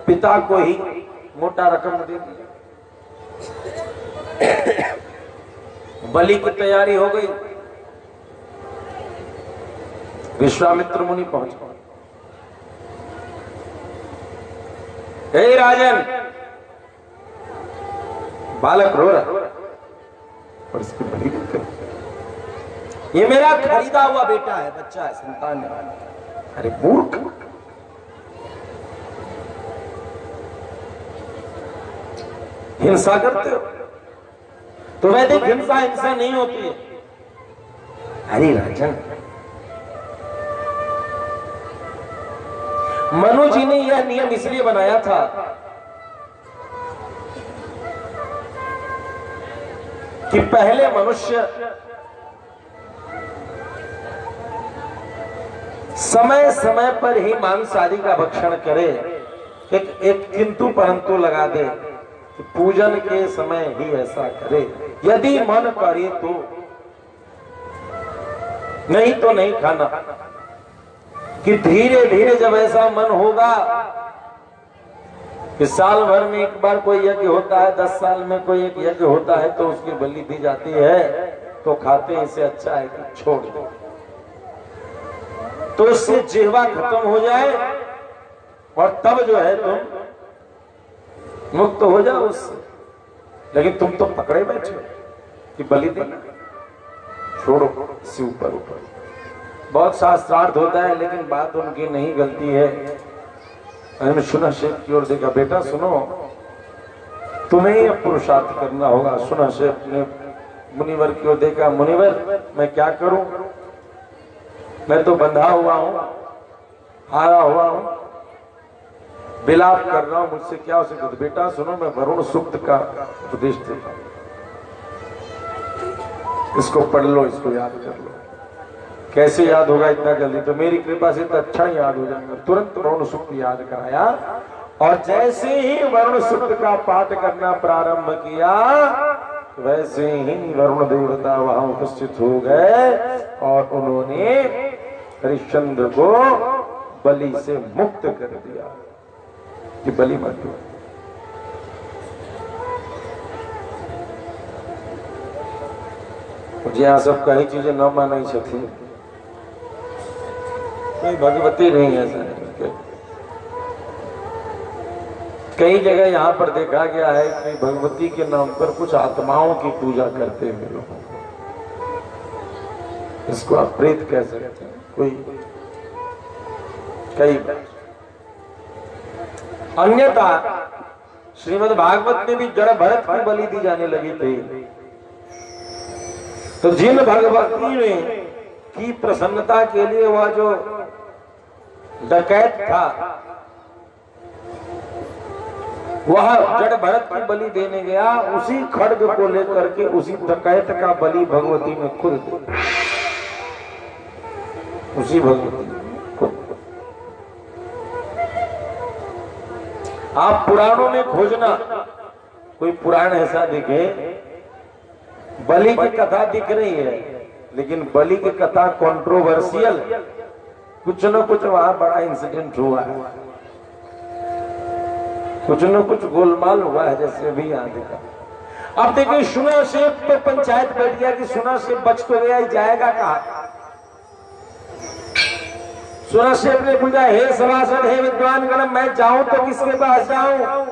पिता को ही मोटा रकम दे दी। बलि की तैयारी हो गई। विश्वामित्र मुनि पहुंच गए। हे राजन, बालक रो रहा और इसकी बलि कर, ये मेरा खरीदा हुआ बेटा है, बच्चा है, संतान है। अरे मूर्ख, हिंसा करते हो। तो वैदिक हिंसा हिंसा नहीं होती है। अरे राजन, मनु जी ने यह नियम इसलिए बनाया था कि पहले मनुष्य समय समय पर ही मांस आदि का भक्षण करे, एक किंतु परंतु लगा दे कि पूजन के समय ही ऐसा करे, यदि मन करे तो, नहीं तो नहीं खाना। कि धीरे धीरे जब ऐसा मन होगा कि साल भर में एक बार कोई यज्ञ होता है, 10 साल में कोई एक यज्ञ होता है, तो उसकी बलि दी जाती है, तो खाते हैं, इससे अच्छा है कि छोड़ दो। तो इससे जिह्वा खत्म हो जाए और तब जो है तुम मुक्त हो जाओ उससे। लेकिन तुम तो पकड़े बैठे कि बलि देना, छोड़ो, इससे ऊपर ऊपर। बहुत शास्त्रार्थ होता है, लेकिन बात उनकी नहीं गलती है। मैंने सुना शेख की ओर देखा, बेटा सुनो, तुम्हें ही अब पुरुषार्थ करना होगा। सुना शेख ने मुनिवर की ओर देखा, मुनिवर मैं क्या करूं, मैं तो बंधा हुआ हूं, हारा हुआ हूं, विलाप कर रहा हूं, मुझसे क्या हो सकता। बेटा सुनो, मैं वरुण सूक्त का उपदेश देता हूं, इसको पढ़ लो, इसको याद कर लो। कैसे याद होगा इतना जल्दी, तो मेरी कृपा से तो अच्छा याद हो जाएगा। तुरंत वरुण सूक्त याद कराया और जैसे ही वरुण सूक्त का पाठ करना प्रारंभ किया, वैसे ही वरुण देवता वहां उपस्थित हो गए और उन्होंने हरिश्चंद्र को बलि से मुक्त कर दिया कि बलि मत दो। मुझे यहाँ सब कई चीजें न मानी सकती, कोई भगवती नहीं है ऐसा नहीं। कई जगह यहाँ पर देखा गया है कि भगवती के नाम पर कुछ आत्माओं की पूजा करते हुए लोगों को, इसको आप प्रेत कह सकते हैं। कोई कई अन्यथा श्रीमद् भागवत में भी जड़ भरत की बलि दी जाने लगी थी। तो जिन भगवती ने की प्रसन्नता के लिए वह जो डकैत था, वह जड़ भरत की बलि देने गया, उसी खड्ग को लेकर के उसी डकैत का बलि भगवती ने खुद दिया, उसी भगवती खुद। आप पुराणों में खोजना, कोई पुराण ऐसा दिखे, बलि की कथा दिख रही है, लेकिन बलि की कथा कंट्रोवर्शियल, कुछ न कुछ वहां बड़ा इंसिडेंट हुआ है, कुछ न कुछ गोलमाल हुआ है, जैसे भी यहाँ देखा। अब देखिए, सुना शेख पे पंचायत बैठ गया कि सुना शेख बच तो गया, जाएगा कहाँ। सुरश्रेप ने पूछा, हे सभासद, हे विद्वान गण, मैं जाऊं तो किसके पास जाऊं?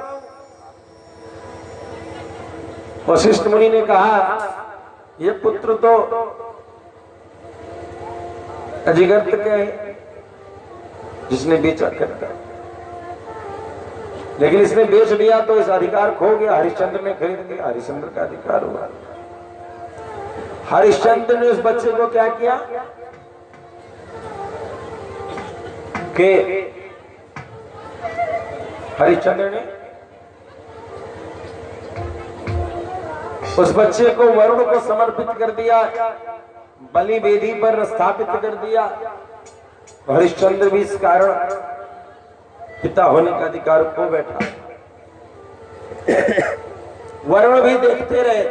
वशिष्ठ मुनि ने कहा, ये पुत्र तो अजिगर्त के जिसने बेचा करता, लेकिन इसने बेच दिया तो इस अधिकार खो गया। हरिश्चंद्र ने खरीद लिया, हरिश्चंद्र का अधिकार हुआ। हरिश्चंद्र ने उस बच्चे को क्या किया कि हरिश्चंद्र ने उस बच्चे को वरुण को समर्पित कर दिया, बलि वेदी पर स्थापित कर दिया। हरिश्चंद्र भी इस कारण पिता होने का अधिकार खो बैठा। वरुण भी देखते रहे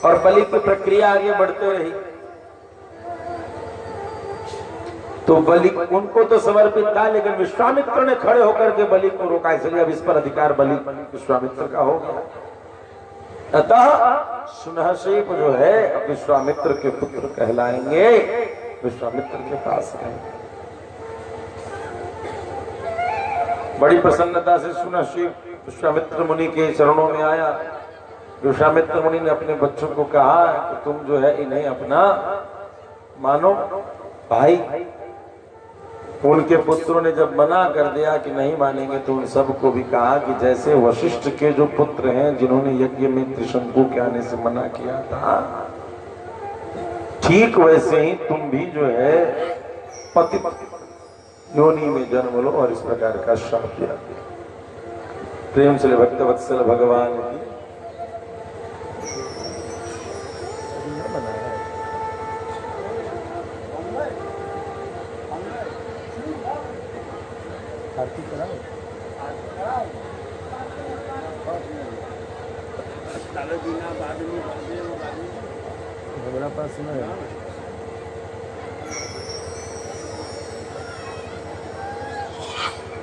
और बलि की प्रक्रिया आगे बढ़ते रही। तो बलि उनको तो समर्पित था, लेकिन विश्वामित्र ने खड़े होकर के बलि को रोका, इसलिए अब इस पर अधिकार बलि विश्वामित्र का हो गया। अतः सुनहसेप जो है विश्वामित्र के पुत्र कहलाएंगे, विश्वामित्र के पास रहेंगे। बड़ी प्रसन्नता से सुनहसेप विश्वामित्र मुनि के चरणों में आया। विश्वामित्र मुनि ने अपने बच्चों को कहा कि तुम जो है इन्हें अपना मानो भाई। उनके पुत्रों ने जब मना कर दिया कि नहीं मानेंगे, तो उन सबको भी कहा कि जैसे वशिष्ठ के जो पुत्र हैं जिन्होंने यज्ञ में त्रिशंकु के आने से मना किया था, ठीक वैसे ही तुम भी जो है पति योनि में जन्म लो और इस प्रकार का श्राप दिया। प्रेम से भक्त वत्सल भगवान की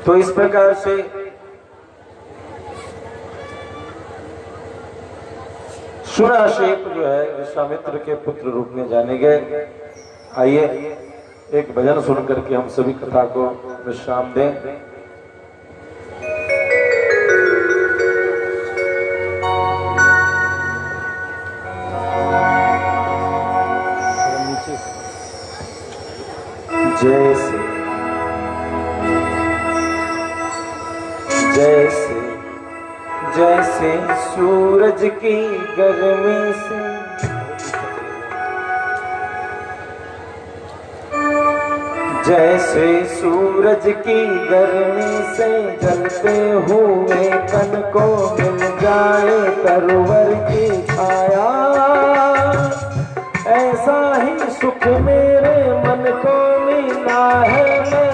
तो इस प्रकार से सुनहसेप जो है विश्वामित्र के पुत्र रूप में जाने गए। आइए एक भजन सुन करके हम सभी कथा को विश्राम दें। जैसे जैसे जैसे सूरज की गर्मी से जैसे सूरज की गर्मी से जलते हुए तन को मिल जाए तरवर की छाया, ऐसा ही सुख मेरे मन को मिला है।